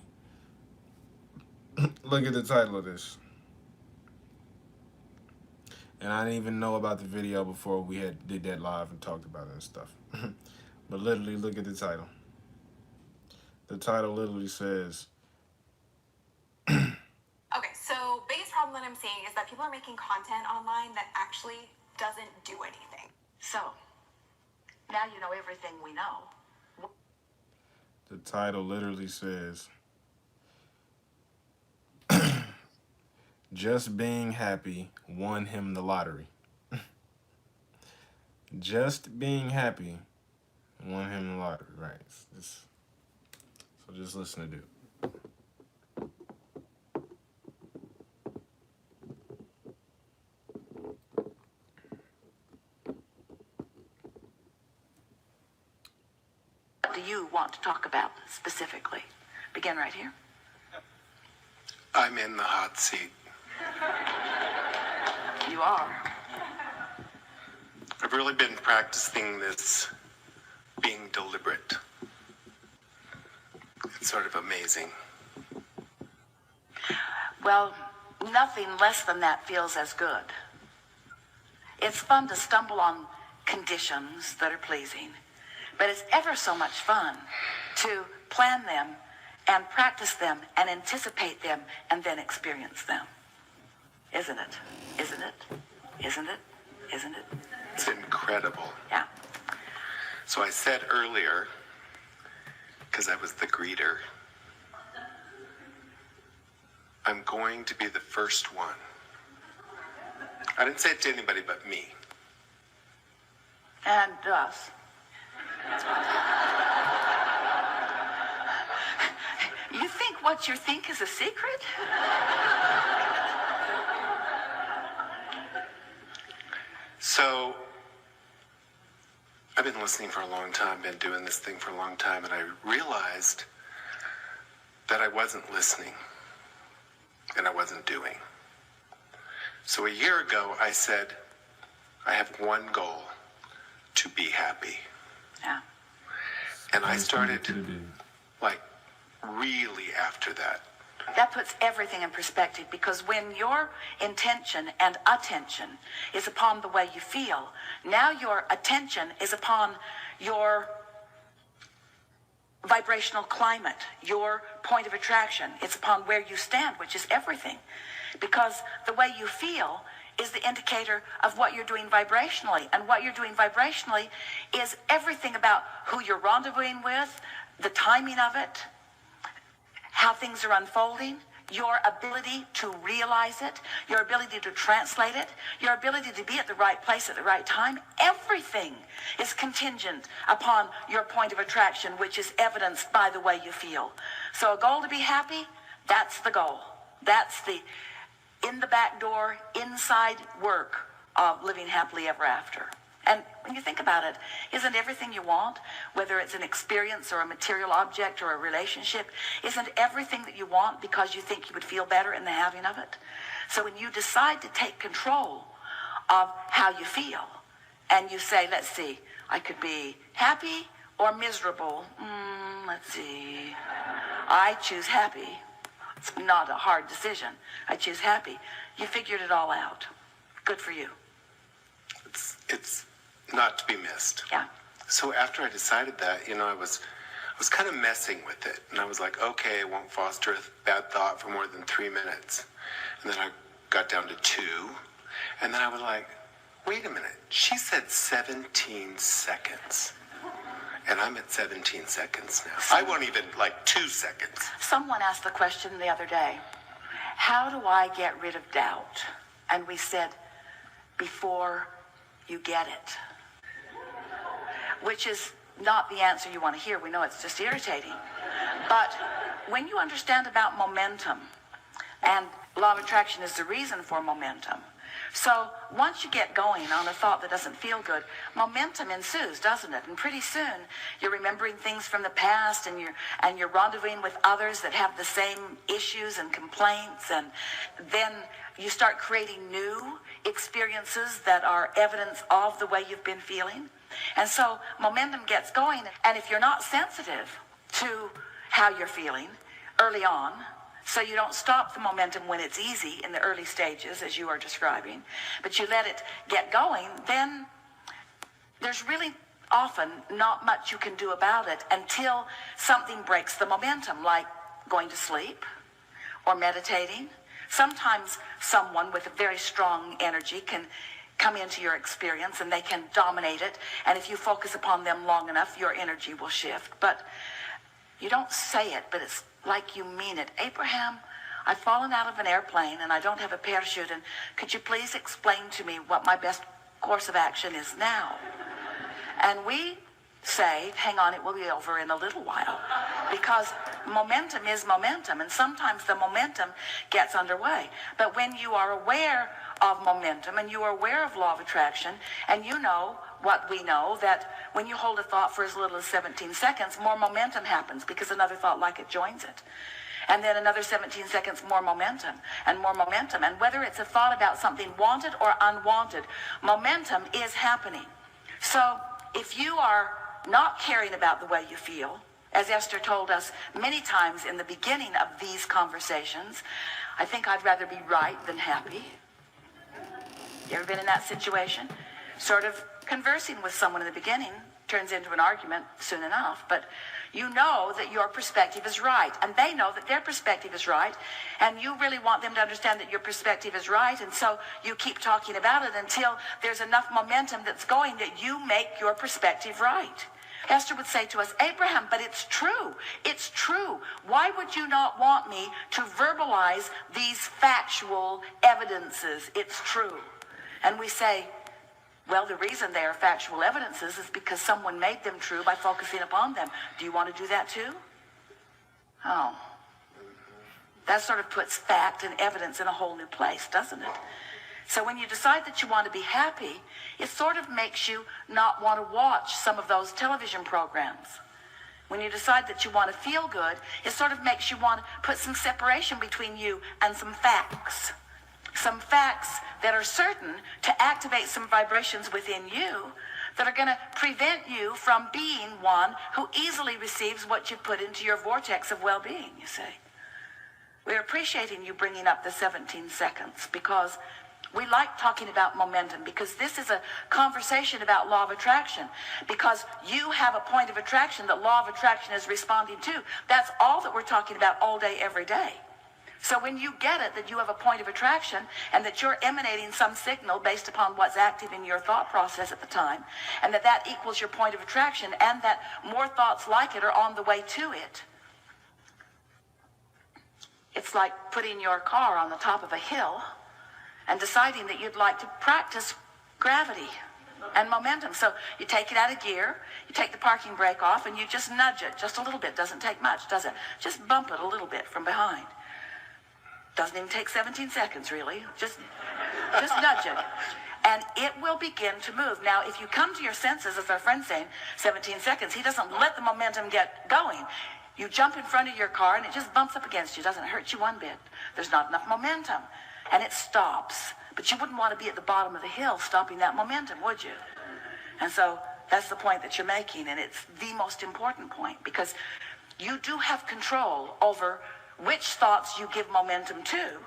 Look at the title of this. And I didn't even know about the video before we did that live and talked about it and stuff. But literally, look at the title. The title literally says, okay, so biggest problem that I'm seeing is that people are making content online that actually doesn't do anything. So, now you know everything we know. the title literally says, just being happy won him the lottery. Just being happy won him the lottery, right? So just listen to it. What do you want to talk about specifically? Begin right here. I'm in the hot seat. You are. I've really been practicing this being deliberate. It's sort of amazing. Well, nothing less than that feels as good. It's fun to stumble on conditions that are pleasing, but it's ever so much fun to plan them and practice them and anticipate them and then experience them. Isn't it? Isn't it? Isn't it? Isn't it? It's incredible. Yeah. So I said earlier, because I was the greeter, I'm going to be the first one. I didn't say it to anybody but me. And us. You think what you think is a secret? So, I've been listening for a long time, been doing this thing for a long time, and I realized that I wasn't listening and I wasn't doing. So a year ago, I said, I have one goal, to be happy. Yeah. And I started, like, really after that. That puts everything in perspective, because when your intention and attention is upon the way you feel, now your attention is upon your vibrational climate, your point of attraction. It's upon where you stand, which is everything. Because the way you feel is the indicator of what you're doing vibrationally. And what you're doing vibrationally is everything about who you're rendezvousing with, the timing of it, how things are unfolding, your ability to realize it, your ability to translate it, your ability to be at the right place at the right time, everything is contingent upon your point of attraction, which is evidenced by the way you feel. So a goal to be happy, that's the goal. That's the in the back door, inside work of living happily ever after. And when you think about it, isn't everything you want, whether it's an experience or a material object or a relationship, isn't everything that you want because you think you would feel better in the having of it? So when you decide to take control of how you feel, and you say, let's see, I could be happy or miserable. Let's see. I choose happy. It's not a hard decision. I choose happy. You figured it all out. Good for you. It's not to be missed. Yeah. So after I decided that, I was kind of messing with it. And I was like, okay, I won't foster a bad thought for more than 3 minutes. And then I got down to 2. And then I was like, wait a minute. She said 17 seconds. And I'm at 17 seconds now. I won't even, 2 seconds. Someone asked the question the other day, how do I get rid of doubt? And we said, before you get it. Which is not the answer you want to hear. We know it's just irritating. But when you understand about momentum, and law of attraction is the reason for momentum. So once you get going on a thought that doesn't feel good, momentum ensues, doesn't it? And pretty soon you're remembering things from the past, and you're rendezvousing with others that have the same issues and complaints, and then you start creating new experiences that are evidence of the way you've been feeling. And so momentum gets going, and if you're not sensitive to how you're feeling early on, so you don't stop the momentum when it's easy in the early stages, as you are describing, but you let it get going, then there's really often not much you can do about it until something breaks the momentum, like going to sleep or meditating. Sometimes someone with a very strong energy can come into your experience and they can dominate it, and if you focus upon them long enough, your energy will shift. But you don't say it, but it's like you mean it. Abraham, I've fallen out of an airplane and I don't have a parachute, and could you please explain to me what my best course of action is now? And we say, hang on, it will be over in a little while, because momentum is momentum, and sometimes the momentum gets underway. But when you are aware of momentum and you are aware of law of attraction, and you know what we know, that when you hold a thought for as little as 17 seconds, more momentum happens because another thought like it joins it. And then another 17 seconds, more momentum and more momentum. And whether it's a thought about something wanted or unwanted, momentum is happening. So if you are not caring about the way you feel, as Esther told us many times in the beginning of these conversations, I think I'd rather be right than happy. You ever been in that situation? Sort of conversing with someone in the beginning turns into an argument soon enough, but you know that your perspective is right, and they know that their perspective is right, and you really want them to understand that your perspective is right, and so you keep talking about it until there's enough momentum that's going that you make your perspective right. Esther would say to us, Abraham, but it's true. It's true. Why would you not want me to verbalize these factual evidences? It's true. And we say, well, the reason they are factual evidences is because someone made them true by focusing upon them. Do you want to do that too? Oh. That sort of puts fact and evidence in a whole new place, doesn't it? So when you decide that you want to be happy, it sort of makes you not want to watch some of those television programs. When you decide that you want to feel good, it sort of makes you want to put some separation between you and some facts. Some facts that are certain to activate some vibrations within you that are going to prevent you from being one who easily receives what you put into your vortex of well-being, you see. We're appreciating you bringing up the 17 seconds because we like talking about momentum, because this is a conversation about law of attraction, because you have a point of attraction that law of attraction is responding to. That's all that we're talking about all day, every day. So when you get it that you have a point of attraction and that you're emanating some signal based upon what's active in your thought process at the time, and that equals your point of attraction, and that more thoughts like it are on the way to it, it's like putting your car on the top of a hill and deciding that you'd like to practice gravity and momentum. So you take it out of gear, you take the parking brake off, and you just nudge it just a little bit. Doesn't take much, does it? Just bump it a little bit from behind. Doesn't even take 17 seconds, really. Just nudge it. And it will begin to move. Now, if you come to your senses, as our friend's saying, 17 seconds, he doesn't let the momentum get going. You jump in front of your car, and it just bumps up against you. Doesn't hurt you one bit. There's not enough momentum. And it stops. But you wouldn't want to be at the bottom of the hill stopping that momentum, would you? And so that's the point that you're making, and it's the most important point, because you do have control over which thoughts you give momentum to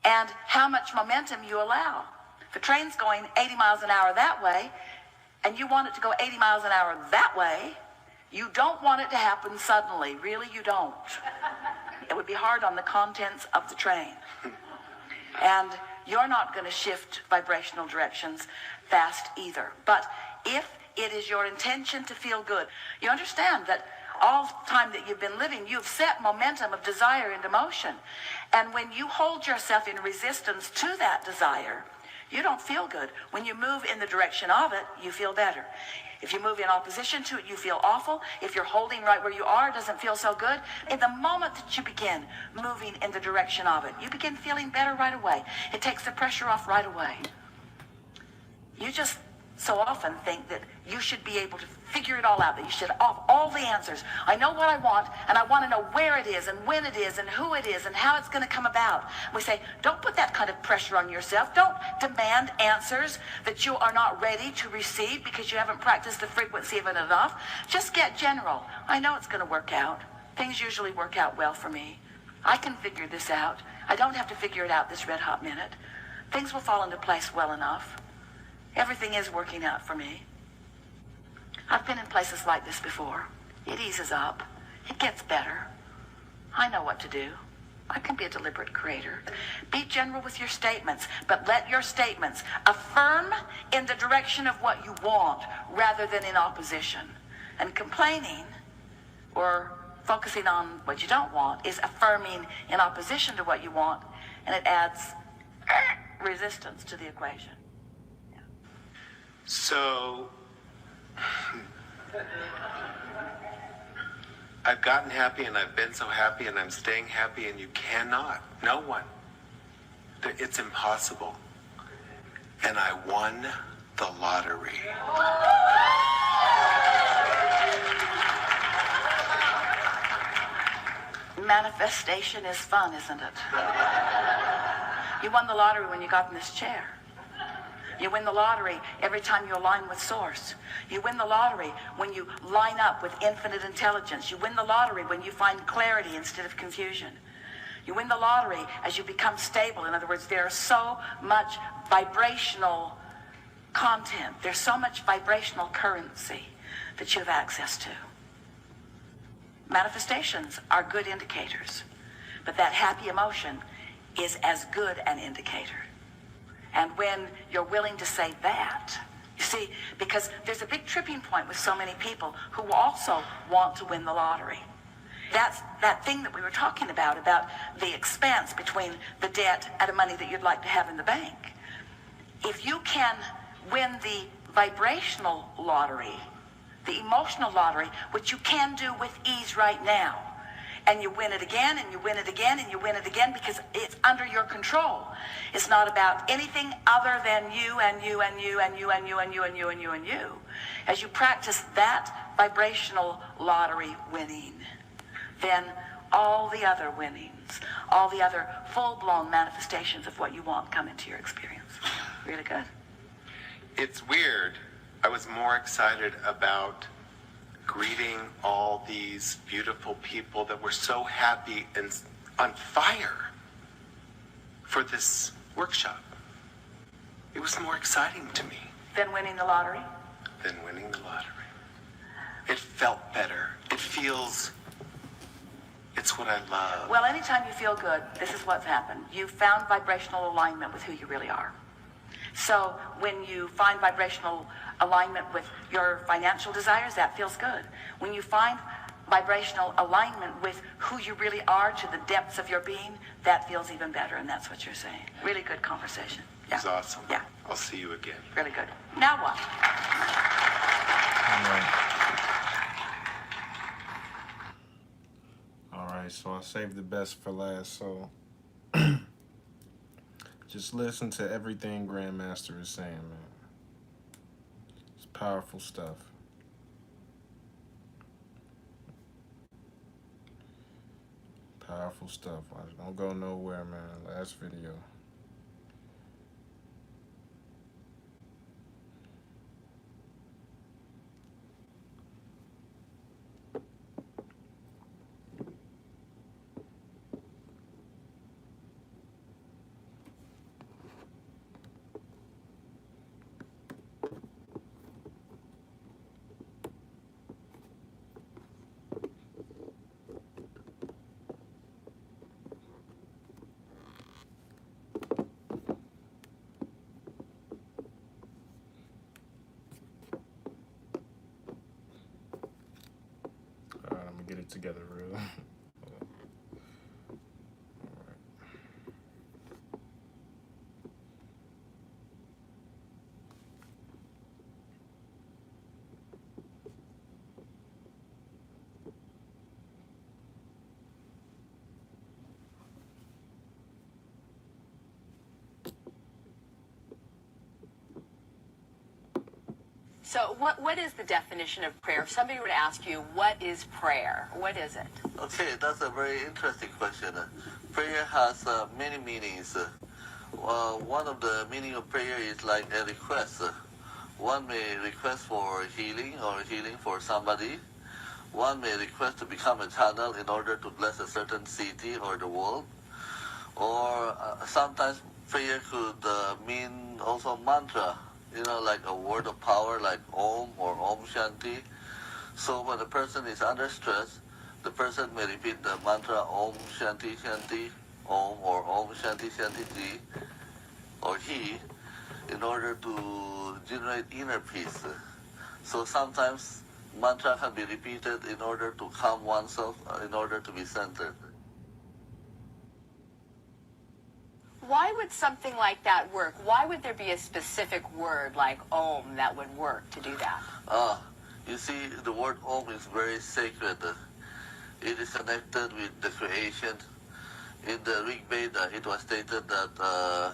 and how much momentum you allow. If a train's going 80 miles an hour that way and you want it to go 80 miles an hour that way, you don't want it to happen suddenly. Really, you don't. It would be hard on the contents of the train. And you're not going to shift vibrational directions fast either. But if it is your intention to feel good, you understand that all the time that you've been living, you've set momentum of desire into motion. And when you hold yourself in resistance to that desire, you don't feel good. When you move in the direction of it, you feel better. If you move in opposition to it, you feel awful. If you're holding right where you are, it doesn't feel so good. In the moment that you begin moving in the direction of it, you begin feeling better right away. It takes the pressure off right away. You just so often think that you should be able to figure it all out, that you should have all the answers. I know what I want, and I want to know where it is, and when it is, and who it is, and how it's going to come about. We say, don't put that kind of pressure on yourself. Don't demand answers that you are not ready to receive because you haven't practiced the frequency of it enough. Just get general. I know it's going to work out. Things usually work out well for me. I can figure this out. I don't have to figure it out this red hot minute. Things will fall into place well enough. Everything is working out for me. I've been in places like this before. It eases up. It gets better. I know what to do. I can be a deliberate creator. Be general with your statements, but let your statements affirm in the direction of what you want rather than in opposition. And complaining or focusing on what you don't want is affirming in opposition to what you want, and it adds resistance to the equation. So, I've gotten happy and I've been so happy and I'm staying happy, and you cannot. No one. It's impossible. And I won the lottery. Manifestation is fun, isn't it? You won the lottery when you got in this chair. You win the lottery every time you align with Source. You win the lottery when you line up with infinite intelligence. You win the lottery when you find clarity instead of confusion. You win the lottery as you become stable. In other words, there's so much vibrational content. There's so much vibrational currency that you have access to. Manifestations are good indicators, but that happy emotion is as good an indicator. And when you're willing to say that, you see, because there's a big tripping point with so many people who also want to win the lottery. That's that thing that we were talking about the expanse between the debt and the money that you'd like to have in the bank. If you can win the vibrational lottery, the emotional lottery, which you can do with ease right now, and you win it again, and you win it again, and you win it again, because it's under your control. It's not about anything other than you and you and you and you and you and you and you and you and you. As you practice that vibrational lottery winning, then all the other winnings, all the other full-blown manifestations of what you want come into your experience. Really good. It's weird. I was more excited about greeting all these beautiful people that were so happy and on fire for this workshop. It was more exciting to me. Then winning the lottery? Than winning the lottery. It felt better. It's It's what I love. Well, anytime you feel good, this is what's happened. You found vibrational alignment with who you really are. So when you find vibrational alignment with your financial desires, that feels good. When you find vibrational alignment with who you really are to the depths of your being, that feels even better, and that's what you're saying. Really good conversation. Yeah. It's awesome. Yeah. I'll see you again. Really good. Now what? All right, so I saved the best for last, so just listen to everything Grandmaster is saying, man. It's powerful stuff. Powerful stuff. Don't go nowhere, man. Last video. All right, I'm gonna get it together real. So what is the definition of prayer? If somebody were to ask you, what is prayer? What is it? Okay, that's a very interesting question. Prayer has many meanings. One of the meaning of prayer is like a request. One may request for healing or healing for somebody. One may request to become a channel in order to bless a certain city or the world. Or sometimes prayer could mean also mantra, like a word of power like Om or Om Shanti. So when a person is under stress, the person may repeat the mantra Om Shanti Shanti Om or Om Shanti Shanti Ji or he in order to generate inner peace. So sometimes mantra can be repeated in order to calm oneself, in order to be centered. Why would something like that work? Why would there be a specific word like Om that would work to do that? You see, the word Om is very sacred. It is connected with the creation. In the Rig Veda, it was stated that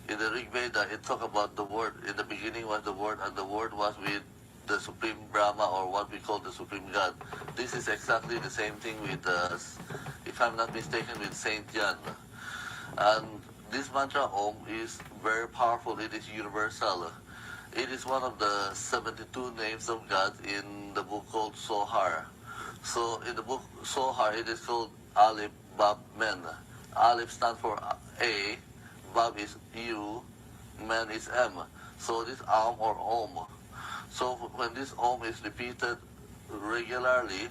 in the Rig Veda, it talked about the word. In the beginning was the word, and the word was with the Supreme Brahma, or what we call the Supreme God. This is exactly the same thing with, if I'm not mistaken, with Saint John. And this mantra Om is very powerful. It is universal. It is one of the 72 names of God in the book called Sohar. So in the book Sohar, it is called Alif, Bab, Men. Alif stands for A, Bab is U, Men is M. So this Am or Om. So when this Om is repeated regularly,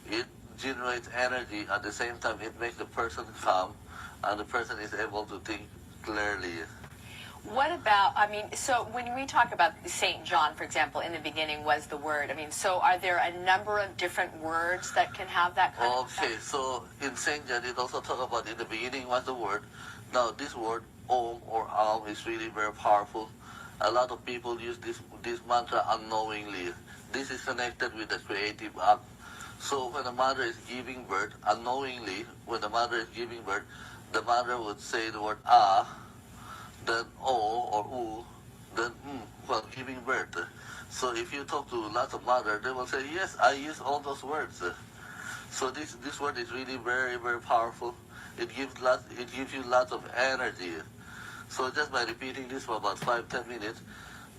it generates energy. At the same time, it makes the person calm, and the person is able to think clearly. What about, so when we talk about St. John, for example, in the beginning was the word. So are there a number of different words that can have that kind of effect? Okay, so in St. John, it also talks about in the beginning was the word. Now this word, Om or Am, is really very powerful. A lot of people use this mantra unknowingly. This is connected with the creative act. So when a mother is giving birth, unknowingly, when the mother is giving birth, the mother would say the word Ah, then O or U, then while giving birth. So if you talk to lots of mothers, they will say, yes, I use all those words. So this word is really very, very powerful. It gives you lots of energy. So just by repeating this for about 5-10 minutes,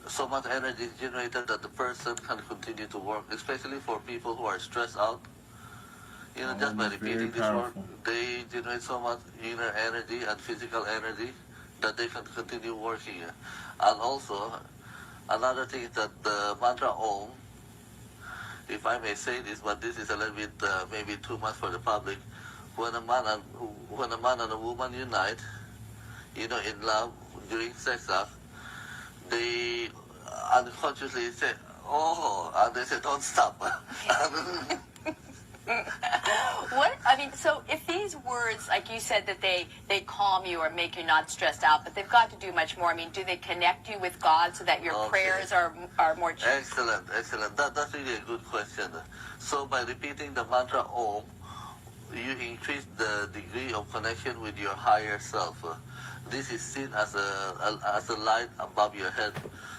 so much energy is generated that the person can continue to work, especially for people who are stressed out. Just by repeating this word, they generate so much inner energy and physical energy that they can continue working. And also, another thing is that the mantra Om if I may say this, but this is a little bit maybe too much for the public. When a man and a woman unite, in love during sex act, they unconsciously say, "Oh," and they say, "Don't stop." What I mean, so if these words, like you said, that they calm you or make you not stressed out, but they've got to do much more. I mean, do they connect you with God so that your prayers are more? Excellent. That's really a good question. So by repeating the mantra Om, you increase the degree of connection with your higher self. This is seen as a light above your head.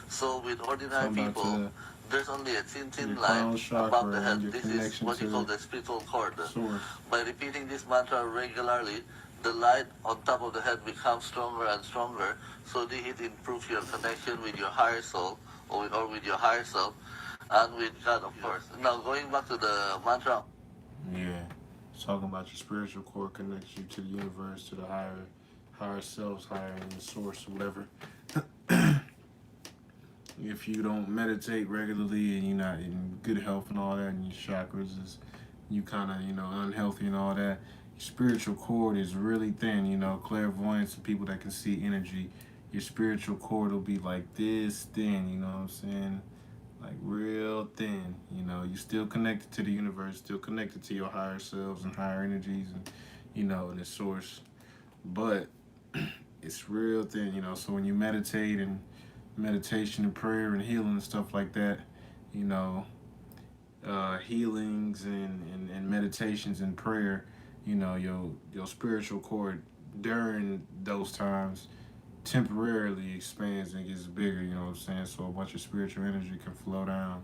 So with ordinary people, there's only a thin line above the head. This is what you call the spiritual cord. By repeating this mantra regularly, the light on top of the head becomes stronger and stronger. So it improves your connection with your higher soul or with your higher self and with God, of course. Now going back to the mantra. Yeah. Talking about your spiritual core connects you to the universe, to the higher selves, higher source, whatever. If you don't meditate regularly and you're not in good health and all that, and your chakras is you kind of unhealthy and all that, your spiritual cord is really thin. Clairvoyance and people that can see energy, your spiritual cord will be like this thin. You know what I'm saying? Like real thin. You still connected to the universe, still connected to your higher selves and higher energies, and and the source, but it's real thin. So when you meditate and meditation and prayer and healing and stuff like that, healings and meditations and prayer, your spiritual cord during those times temporarily expands and gets bigger, you know what I'm saying? So a bunch of spiritual energy can flow down,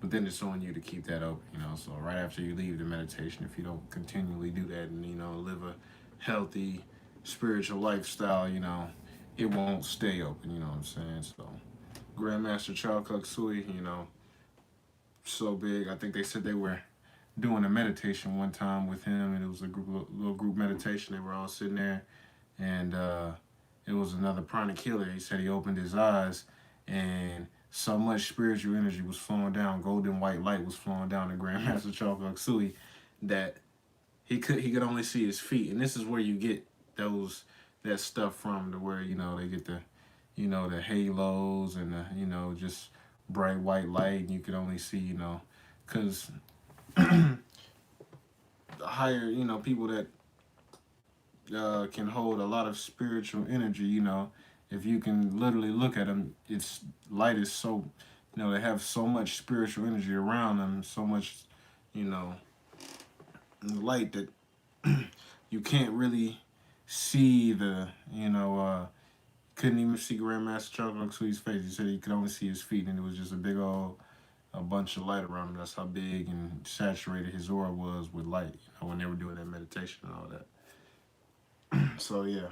but then it's on you to keep that open, So right after you leave the meditation, if you don't continually do that and, live a healthy spiritual lifestyle, it won't stay open, you know what I'm saying? So Grandmaster Choa Kok Sui, so big. I think they said they were doing a meditation one time with him, and it was a little group meditation. They were all sitting there, and it was another pranic healer. He said he opened his eyes, and so much spiritual energy was flowing down, golden white light was flowing down to Grandmaster Choa Kok Sui, that he could only see his feet. And this is where you get that stuff from, to where they get the the halos and the just bright white light, and you could only see because the higher people that can hold a lot of spiritual energy, if you can literally look at them, its light is so, they have so much spiritual energy around them, so much, light that you can't really see couldn't even see Grandmaster Choa Kok Sui's face. He said he could only see his feet, and it was just a bunch of light around him. That's how big and saturated his aura was with light, when they were doing that meditation and all that. So yeah,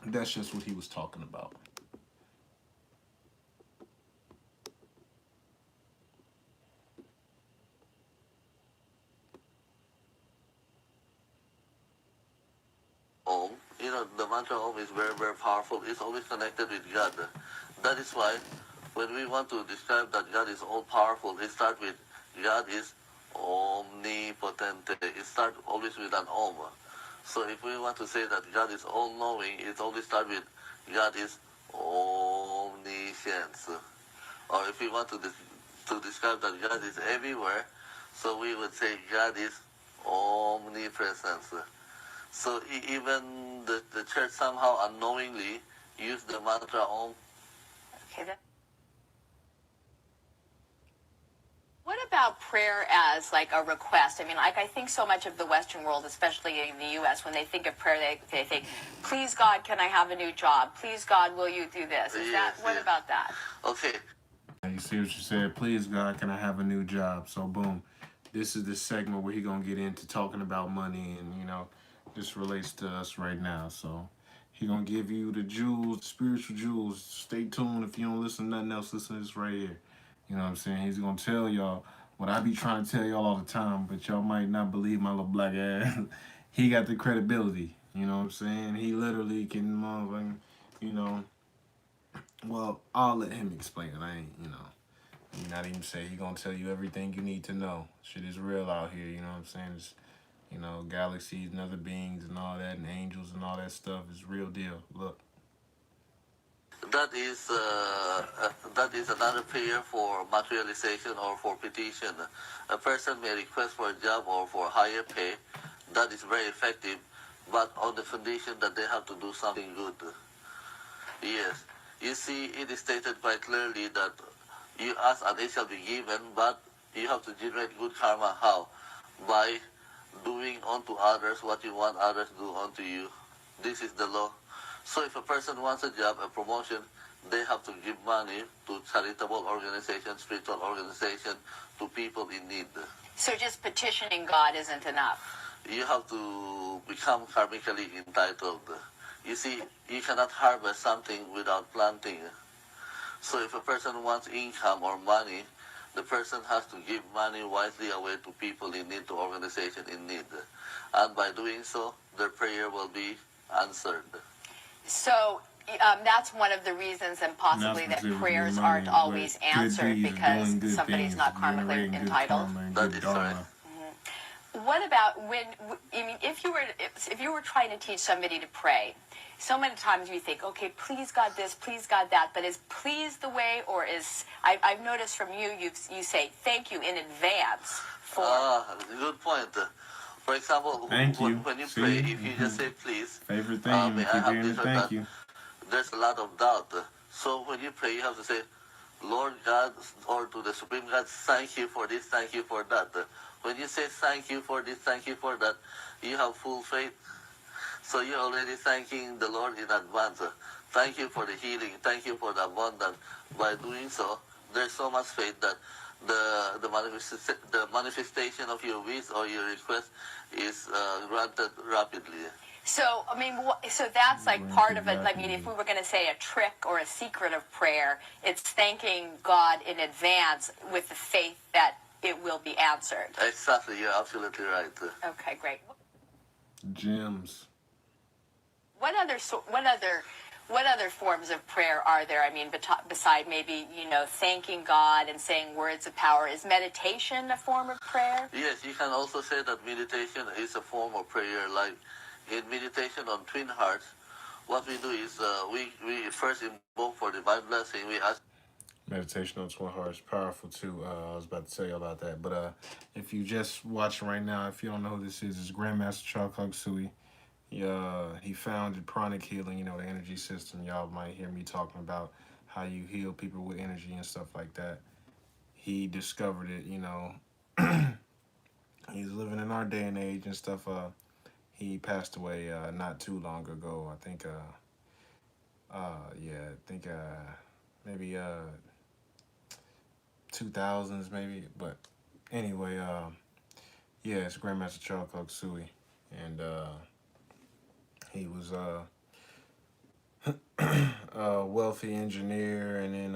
that's just what he was talking about. Om, the mantra Om is very, very powerful. It's always connected with God. That is why when we want to describe that God is all powerful, it starts with God is omnipotent. It starts always with an Om. So if we want to say that God is all-knowing, it always starts with God is omniscient. Or if we want to describe that God is everywhere, so we would say God is omnipresence. So even the church somehow unknowingly used the mantra Om. Okay. What about prayer as like a request? I mean, like I think so much of the Western world, especially in the U.S., when they think of prayer, they think, "Please God, can I have a new job? Please God, will you do this?" What about that? Okay. You see what you said? Please God, can I have a new job? So boom, this is the segment where he gonna get into talking about money, and this relates to us right now. So he gonna give you the jewels, the spiritual jewels. Stay tuned. If you don't listen to nothing else, listen to this right here. You know what I'm saying? He's gonna tell y'all what I be trying to tell y'all all the time, but y'all might not believe my little black ass. He got the credibility. You know what I'm saying? He literally can, well, I'll let him explain it. I ain't, He not even say he gonna tell you everything you need to know. Shit is real out here. You know what I'm saying? It's, galaxies and other beings and all that, and angels and all that stuff is real deal. Look. That is another prayer for materialization or for petition. A person may request for a job or for higher pay. That is very effective, but on the condition that they have to do something good. Yes. You see, it is stated quite clearly that you ask and it shall be given, but you have to generate good karma. How? By doing unto others what you want others to do unto you. This is the law. So if a person wants a job, a promotion, they have to give money to charitable organizations, spiritual organizations, to people in need. So just petitioning God isn't enough. You have to become karmically entitled. You see, you cannot harvest something without planting. So if a person wants income or money, the person has to give money wisely away to people in need, to organizations in need. And by doing so, their prayer will be answered. So that's one of the reasons, and possibly that prayers aren't always answered because somebody's not karmically entitled. That is right. What about if you were trying to teach somebody to pray? So many times we think, okay, please God this, please God that, but is please the way, or is I've noticed from you say thank you in advance for. Good point. For example, when you pray, if you just say please, favorite thing, may I have this or that, there's a lot of doubt. So when you pray, you have to say, Lord God, or to the Supreme God, thank you for this, thank you for that. When you say thank you for this, thank you for that, you have full faith. So you're already thanking the Lord in advance. Thank you for the healing. Thank you for the abundance. By doing so, there's so much faith that the manifestation of your wish or your request is granted rapidly. So, so that's like part of it. If we were going to say a trick or a secret of prayer, it's thanking God in advance with the faith that it will be answered. Exactly. You're absolutely right. Okay, great. Gems. What other forms of prayer are there? Beside maybe, thanking God and saying words of power. Is meditation a form of prayer? Yes, you can also say that meditation is a form of prayer. Like in meditation on Twin Hearts, what we do is we first invoke for divine blessing. We ask. Meditation on Twin Hearts, powerful too. I was about to tell you about that. But if you just watching right now, if you don't know who this is, it's Grandmaster Choa Kok Sui. He founded pranic healing, the energy system. Y'all might hear me talking about how you heal people with energy and stuff like that. He discovered it, He's living in our day and age and stuff. He passed away not too long ago. I think, maybe 2000s maybe. But anyway, it's Grandmaster Choa Kok Sui. And he was a wealthy engineer, and then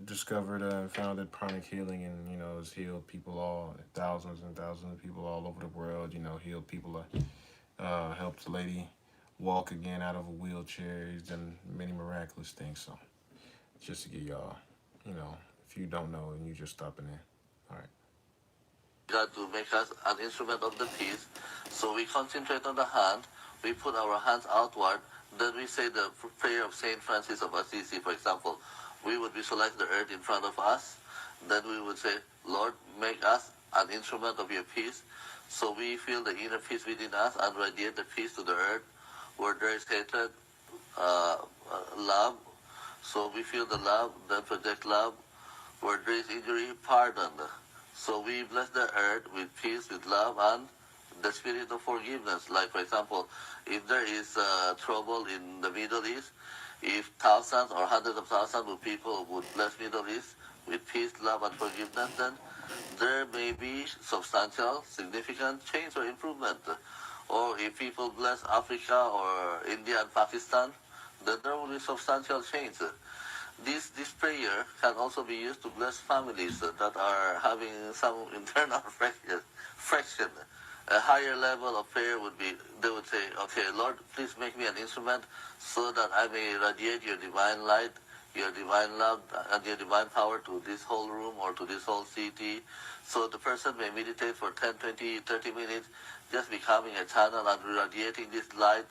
discovered and founded pranic healing, and has healed people thousands and thousands of people all over the world. Healed people, helped a lady walk again out of a wheelchair. He's done many miraculous things. So just to get y'all, if you don't know and you just stopping in, all right. God to make us an instrument of the peace. So we concentrate on the hand, we put our hands outward, then we say the prayer of Saint Francis of Assisi, for example. We would visualize the earth in front of us, then we would say, Lord, make us an instrument of your peace. So we feel the inner peace within us and radiate the peace to the earth. Where there is hatred, love. So we feel the love, then project love. Where there is injury, pardon. So we bless the earth with peace, with love, and the spirit of forgiveness. Like, for example, if there is trouble in the Middle East, if thousands or hundreds of thousands of people would bless Middle East with peace, love, and forgiveness, then there may be substantial, significant change or improvement. Or if people bless Africa or India and Pakistan, then there will be substantial change. This prayer can also be used to bless families that are having some internal friction. A higher level of prayer would be, they would say, okay, Lord, please make me an instrument so that I may radiate your divine light, your divine love and your divine power to this whole room or to this whole city. So the person may meditate for 10, 20, 30 minutes, just becoming a channel and radiating this light,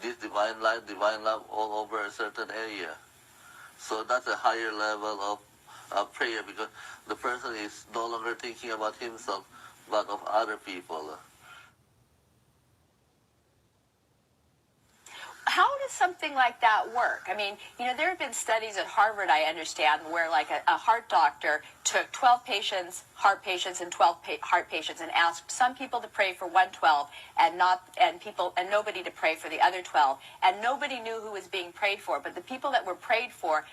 this divine light, divine love all over a certain area. So that's a higher level of prayer, because the person is no longer thinking about himself, but of other people. How does something like that work? I mean, you know, there have been studies at Harvard, I understand, where like a heart doctor took 12 patients, heart patients, and 12 heart patients, and asked some people to pray for 112 and nobody to pray for the other 12, and nobody knew who was being prayed for, but the people that were prayed for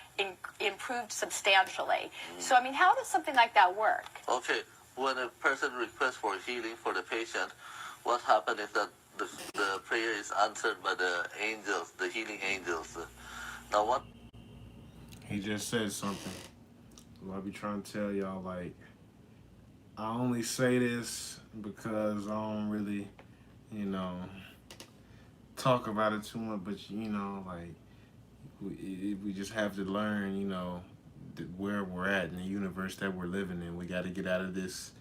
improved substantially. So, I mean, how does something like that work? Okay, when a person requests for healing for the patient, what happens is that the prayer is answered by the angels, the healing angels. Now what? He just said something. Well, I be trying to tell y'all, like, I only say this because I don't really, you know, talk about it too much, but, you know, like, we just have to learn, you know, where we're at in the universe that we're living in. We got to get out of this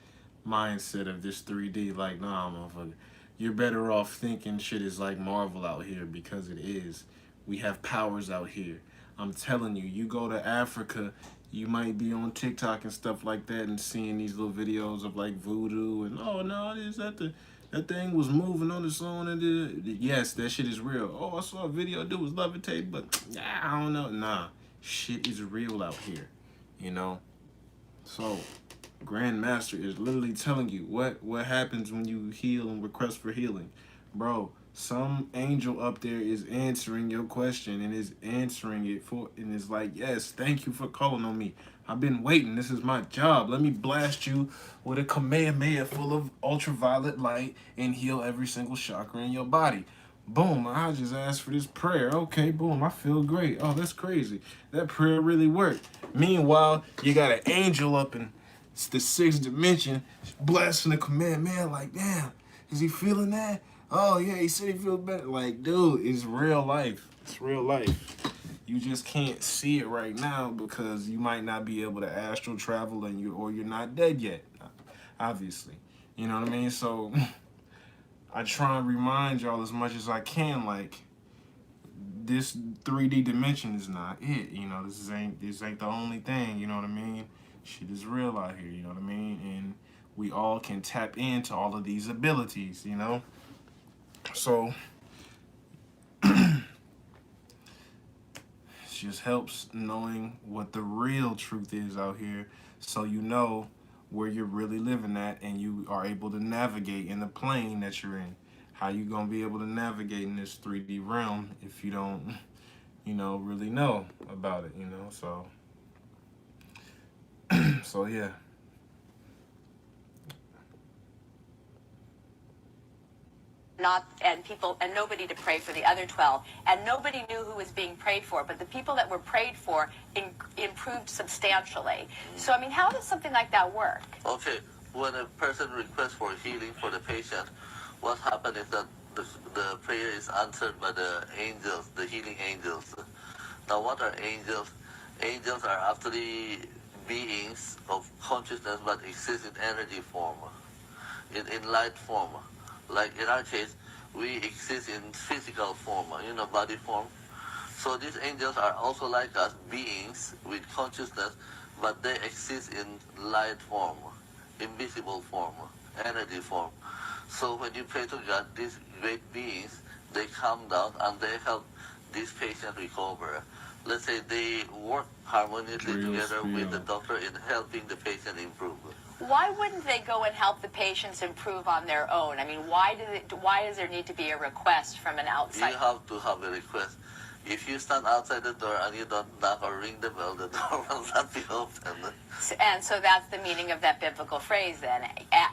mindset of this 3D, like, nah, motherfucker. You're better off thinking shit is like Marvel out here, because it is. We have powers out here. I'm telling you, you go to Africa, you might be on TikTok and stuff like that and seeing these little videos of like voodoo and, oh no, that thing was moving on its own, and yes, that shit is real. Oh, I saw a video, dude was levitate, but I don't know. Nah, shit is real out here, you know. So Grandmaster is literally telling you what happens when you heal and request for healing. Bro, some angel up there is answering your question and is answering it and is like, yes, thank you for calling on me. I've been waiting. This is my job. Let me blast you with a Kamehameha full of ultraviolet light and heal every single chakra in your body. Boom, I just asked for this prayer. Okay, boom, I feel great. Oh, that's crazy. That prayer really worked. Meanwhile, you got an angel up in the sixth dimension blasting the command, man, like, damn, is he feeling that? Oh yeah, he said he feels better. Like, dude, it's real life. It's real life. You just can't see it right now because you might not be able to astral travel and you're not dead yet, obviously. You know what I mean? So I try and remind y'all as much as I can, like, this 3D dimension is not it. You know, this ain't the only thing, you know what I mean? Shit is real out here, you know what I mean? And we all can tap into all of these abilities, you know? So it just helps knowing what the real truth is out here, so you know where you're really living at and you are able to navigate in the plane that you're in. How you gonna be able to navigate in this 3D realm if you don't, you know, really know about it, you know? So so yeah. And nobody to pray for the other 12, and nobody knew who was being prayed for, but the people that were prayed for improved substantially. So, I mean, how does something like that work? Okay, when a person requests for healing for the patient, what happens is that the prayer is answered by the angels, the healing angels. Now, what are angels? Angels are actually beings of consciousness but exist in energy form, in light form. Like in our case, we exist in physical form, you know, body form. So these angels are also like us, beings with consciousness, but they exist in light form, invisible form, energy form. So when you pray to God, these great beings, they come down and they help this patient recover. Let's say they work harmoniously together with the doctor in helping the patient improve. Why wouldn't they go and help the patients improve on their own? I mean, why does there need to be a request from an outside? You have to have a request. If you stand outside the door and you don't knock or ring the bell, the door will not be open. And so that's the meaning of that biblical phrase then.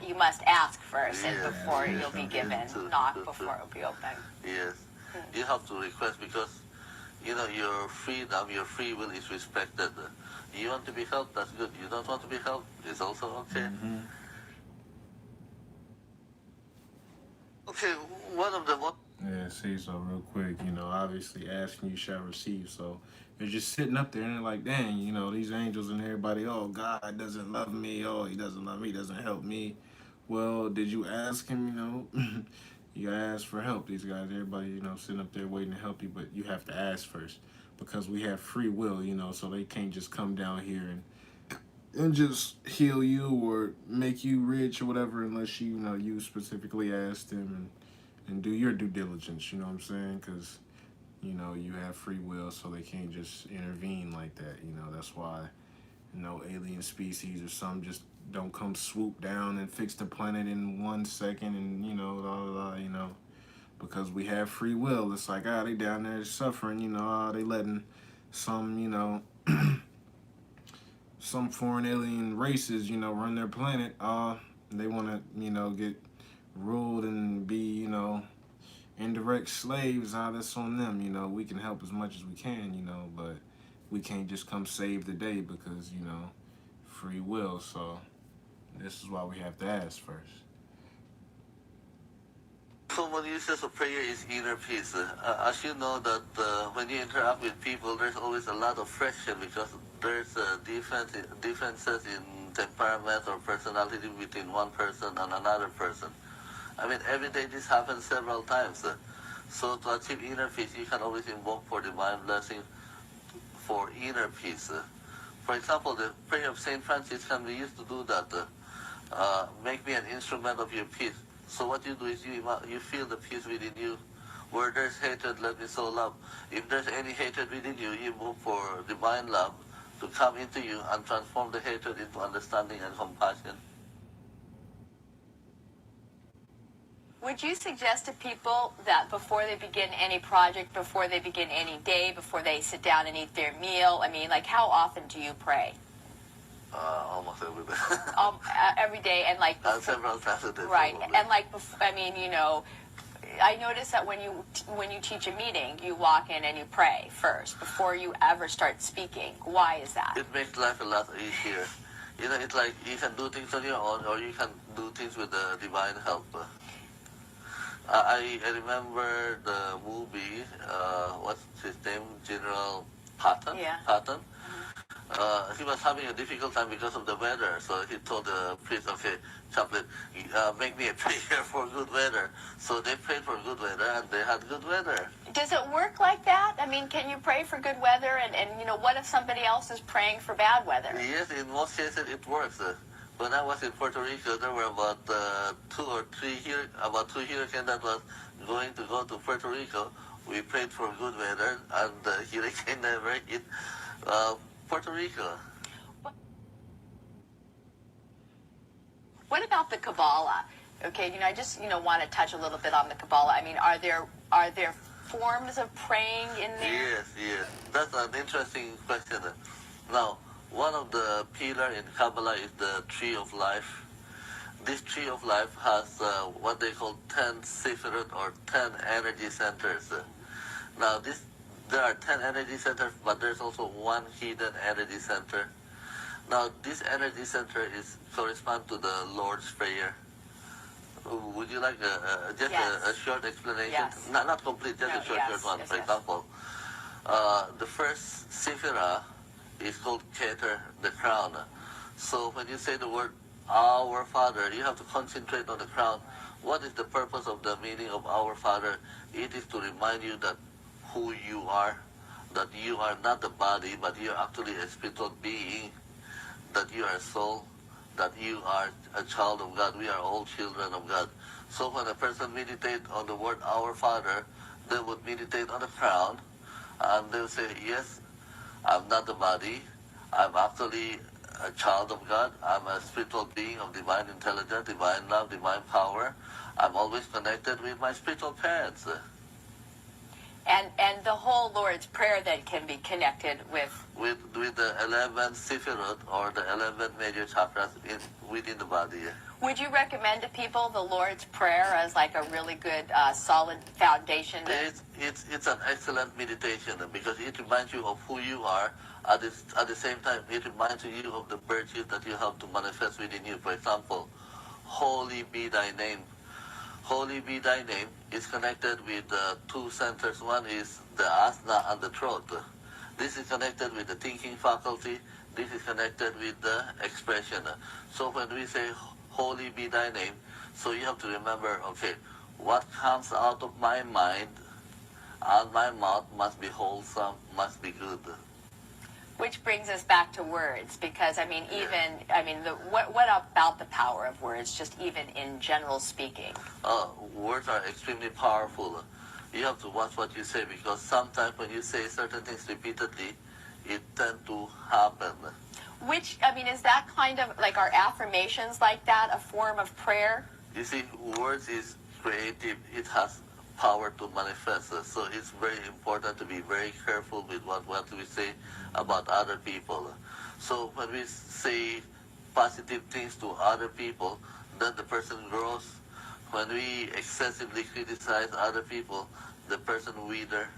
You must ask first, and before you'll be given. Knock before it'll be open. Yes. You have to request because, you know, your freedom, your free will is respected. You want to be helped, that's good. You don't want to be helped, it's also okay. Okay, one of the most... Yeah, see, so real quick, obviously asking you shall receive. So they're just sitting up there and they're like, dang, these angels and everybody, oh, God doesn't love me. Oh, he doesn't love me, doesn't help me. Well, did you ask him, you ask for help. These guys, everybody, sitting up there waiting to help you, but you have to ask first because we have free will, so they can't just come down here and just heal you or make you rich or whatever unless you specifically asked them and do your due diligence, you know what I'm saying? Because, you have free will, so they can't just intervene like that, that's why no alien species or some just don't come swoop down and fix the planet in 1 second and, because we have free will. It's like, they down there suffering, they letting some, some foreign alien races, run their planet. They want to, get ruled and be, indirect slaves. That's on them. We can help as much as we can, but we can't just come save the day because, free will. So this is why we have to ask first. Common uses of prayer is inner peace. As you know that when you interact with people, there's always a lot of friction because there's differences in temperament or personality between one person and another person. I mean, every day this happens several times. So to achieve inner peace, you can always invoke for divine blessing for inner peace. For example, the prayer of Saint Francis can be used to do that. Make me an instrument of your peace. So what you do is you feel the peace within you. Where there's hatred, let me sow love. If there's any hatred within you, you invoke for divine love to come into you and transform the hatred into understanding and compassion. Would you suggest to people that before they begin any project, before they begin any day, before they sit down and eat their meal, how often do you pray? Almost every day. Every day, and several times a day. Right, probably. and I notice that when you teach a meeting, you walk in and you pray first before you ever start speaking. Why is that? It makes life a lot easier. It's like you can do things on your own, or you can do things with the divine help. I remember the movie, what's his name, General Patton? Yeah. Patton. He was having a difficult time because of the weather, so he told the priest, okay, chaplain, make me a prayer for good weather. So they prayed for good weather, and they had good weather. Does it work like that? Can you pray for good weather, and what if somebody else is praying for bad weather? Yes, in most cases it works. When I was in Puerto Rico, there were about two hurricanes that was going to go to Puerto Rico. We prayed for good weather, and the hurricane never hit Puerto Rico. What about the Kabbalah? Okay, I just want to touch a little bit on the Kabbalah. Are there forms of praying in there? Yes. That's an interesting question. Now, one of the pillars in Kabbalah is the Tree of Life. This Tree of Life has what they call 10 Sephirot or 10 energy centers. Now, there are 10 energy centers, but there's also one hidden energy center. Now, this energy center corresponds to the Lord's Prayer. Would you like a short explanation? Yes. Not complete, just a short one. For example, the first Sephirah is called Keter, the crown. So when you say the word Our Father, you have to concentrate on the crown. What is the purpose of the meaning of Our Father? It is to remind you that who you are, that you are not the body, but you are actually a spiritual being, that you are a soul, that you are a child of God. We are all children of God. So when a person meditates on the word Our Father, they would meditate on the crown, and they'll say, yes, I'm not the body. I'm actually a child of God. I'm a spiritual being of divine intelligence, divine love, divine power. I'm always connected with my spiritual parents. And the whole Lord's Prayer then can be connected with the 11 Sephirot or the 11 major chakras within the body. Would you recommend to people the Lord's Prayer as like a really good, solid foundation? It's an excellent meditation because it reminds you of who you are. At the same time, it reminds you of the virtues that you have to manifest within you. For example, holy be thy name. Holy be thy name is connected with two centers. One is the asna and the throat. This is connected with the thinking faculty. This is connected with the expression. So when we say holy be thy name, so you have to remember, okay, what comes out of my mind and my mouth must be wholesome, must be good. Which brings us back to words, because what about the power of words, just even in general speaking? Words are extremely powerful. You have to watch what you say, because sometimes when you say certain things repeatedly, it tends to happen. Which, is that kind of, like, are affirmations like that a form of prayer? You see, words is creative. It has power to manifest. So it's very important to be very careful with what we say about other people. So when we say positive things to other people, then the person grows. When we excessively criticize other people, the person wither.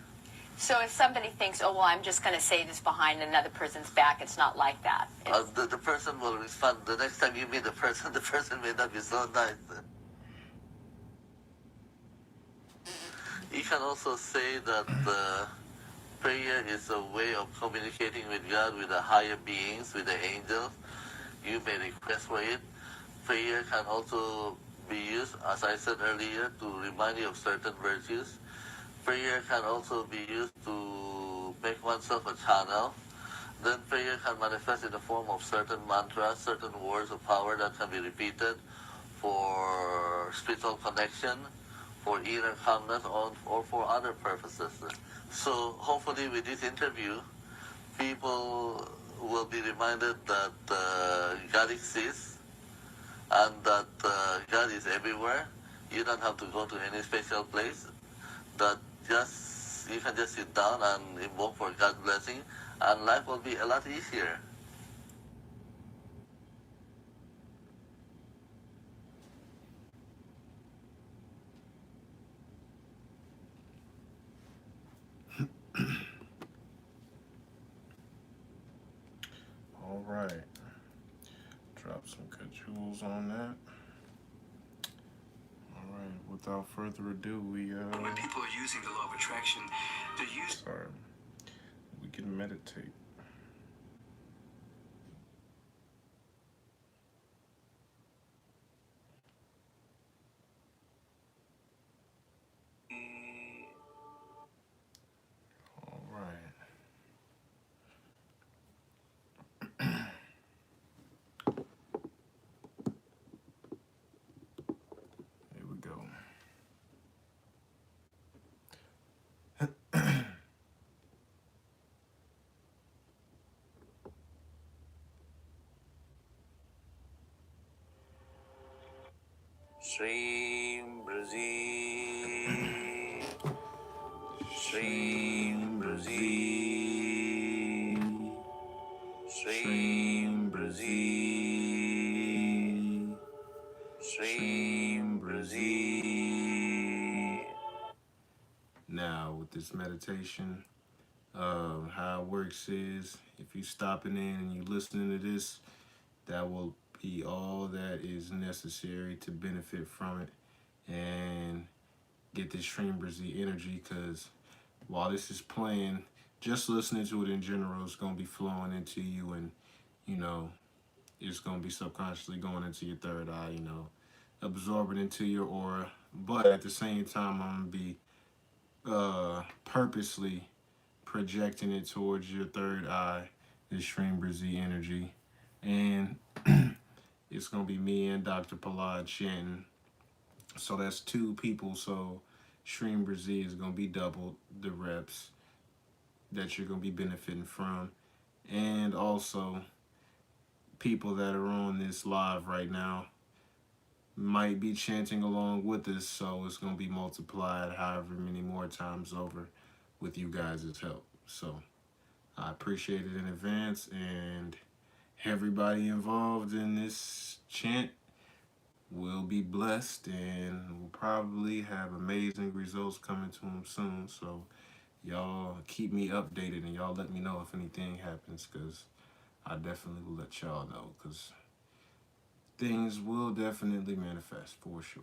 So if somebody thinks, oh, well, I'm just going to say this behind another person's back, it's not like that. The person will respond. The next time you meet the person may not be so nice. You can also say that prayer is a way of communicating with God, with the higher beings, with the angels. You may request for it. Prayer can also be used, as I said earlier, to remind you of certain virtues. Prayer can also be used to make oneself a channel. Then prayer can manifest in the form of certain mantras, certain words of power that can be repeated for spiritual connection, for inner calmness, or for other purposes. So hopefully with this interview, people will be reminded that God exists and that God is everywhere. You don't have to go to any special place. That you can just sit down and invoke for God's blessing, and life will be a lot easier. All right. Drop some good jewels on that. All right. Without further ado, when people are using the law of attraction, they're using. Sorry. We can meditate. All right. Here we go. Shreem Brzee, Shreem Brzee, Shreem Brzee, Shreem Brzee. Now, with this meditation, how it works is if you stopping in and you listening to this, that will be all that is necessary to benefit from it and get this Shreem Brzee energy, because while this is playing, just listening to it in general is going to be flowing into you, and it's going to be subconsciously going into your third eye, absorbing into your aura. But at the same time, I'm going to be purposely projecting it towards your third eye, this Shreem Brzee energy. And it's going to be me and Dr. Palad chanting. So that's two people. So Shreem Brzee is going to be double the reps that you're going to be benefiting from. And also, people that are on this live right now might be chanting along with us, so it's going to be multiplied however many more times over with you guys' help. So I appreciate it in advance, and everybody involved in this chant will be blessed and will probably have amazing results coming to them soon. So y'all keep me updated, and y'all let me know if anything happens, because I definitely will let y'all know, because things will definitely manifest for sure.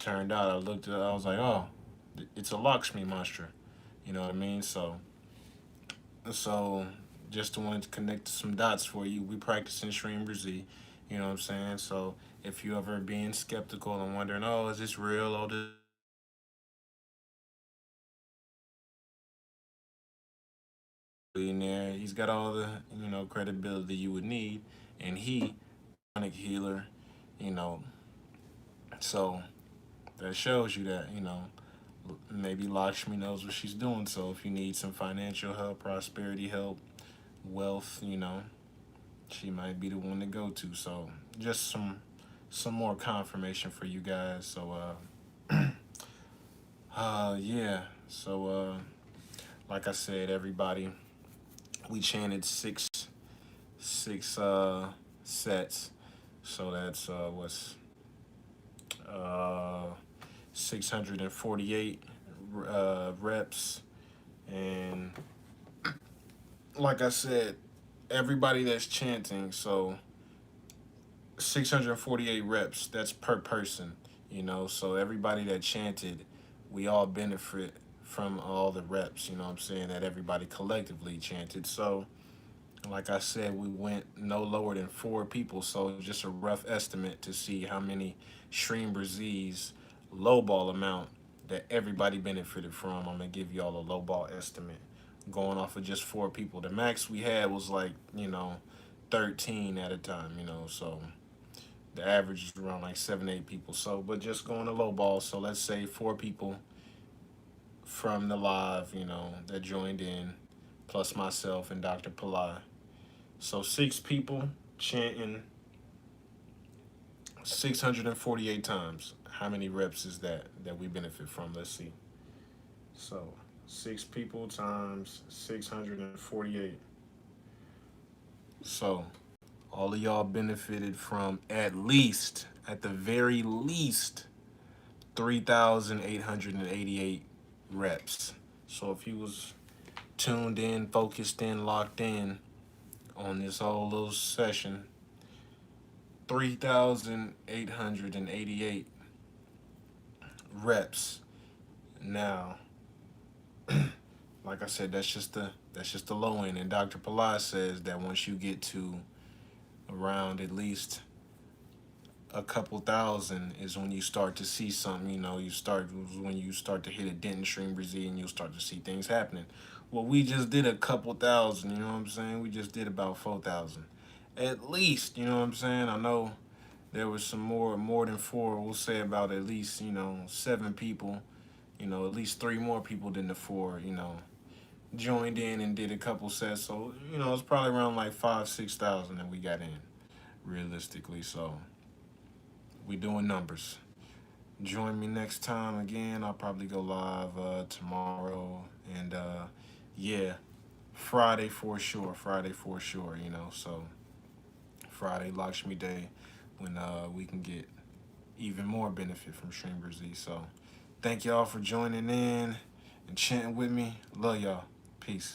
turned out, I looked at it, I was like, oh, it's a Lakshmi mantra. You know what I mean? So just wanted to connect some dots for you. We practice in Shreem Brzee. You know what I'm saying? So if you ever being skeptical and wondering, oh, is this real? Oh, this in there. He's got all the credibility you would need, and he chronic healer. You know, so that shows you that maybe Lakshmi knows what she's doing. So if you need some financial help, prosperity help, wealth, she might be the one to go to. So just some more confirmation for you guys. So yeah. So like I said, everybody, we chanted six sets. So that's what's uh 648 reps, and like I said, everybody that's chanting, so 648 reps, that's per person, so everybody that chanted, we all benefit from all the reps, what I'm saying, that everybody collectively chanted. So like I said, we went no lower than 4 people, so just a rough estimate to see how many Shreem Brzee's lowball amount that everybody benefited from. I'm gonna give y'all a lowball estimate going off of just 4 people. The max we had was like 13 at a time, so the average is around like 7, 8 people. So, but just going to lowball. So let's say 4 people from the live, that joined in, plus myself and Dr. Pillai. So 6 people chanting 648 times. How many reps is that we benefit from? Let's see. So 6 people times 648. So all of y'all benefited from at the very least, 3,888 reps. So if you was tuned in, focused in, locked in on this whole little session, 3,888 reps. Now, like I said, that's just the low end. And Dr. Pillai says that once you get to around at least a couple thousand is when you start to see something. When you start to hit a dent in Shreem Brzee, and you'll start to see things happening. Well, we just did a couple thousand. You know what I'm saying? We just did about 4,000, at least. You know what I'm saying? I know there was some more than 4. We'll say about at least 7 people. At least 3 more people than the 4. Joined in and did a couple sets. So it's probably around like 5,000-6,000 that we got in, realistically. So we doing numbers. Join me next time again. I'll probably go live tomorrow, and yeah, Friday for sure. So Friday, Lakshmi Day, when we can get even more benefit from Shreem Brzee. So thank y'all for joining in and chanting with me. Love y'all. Peace.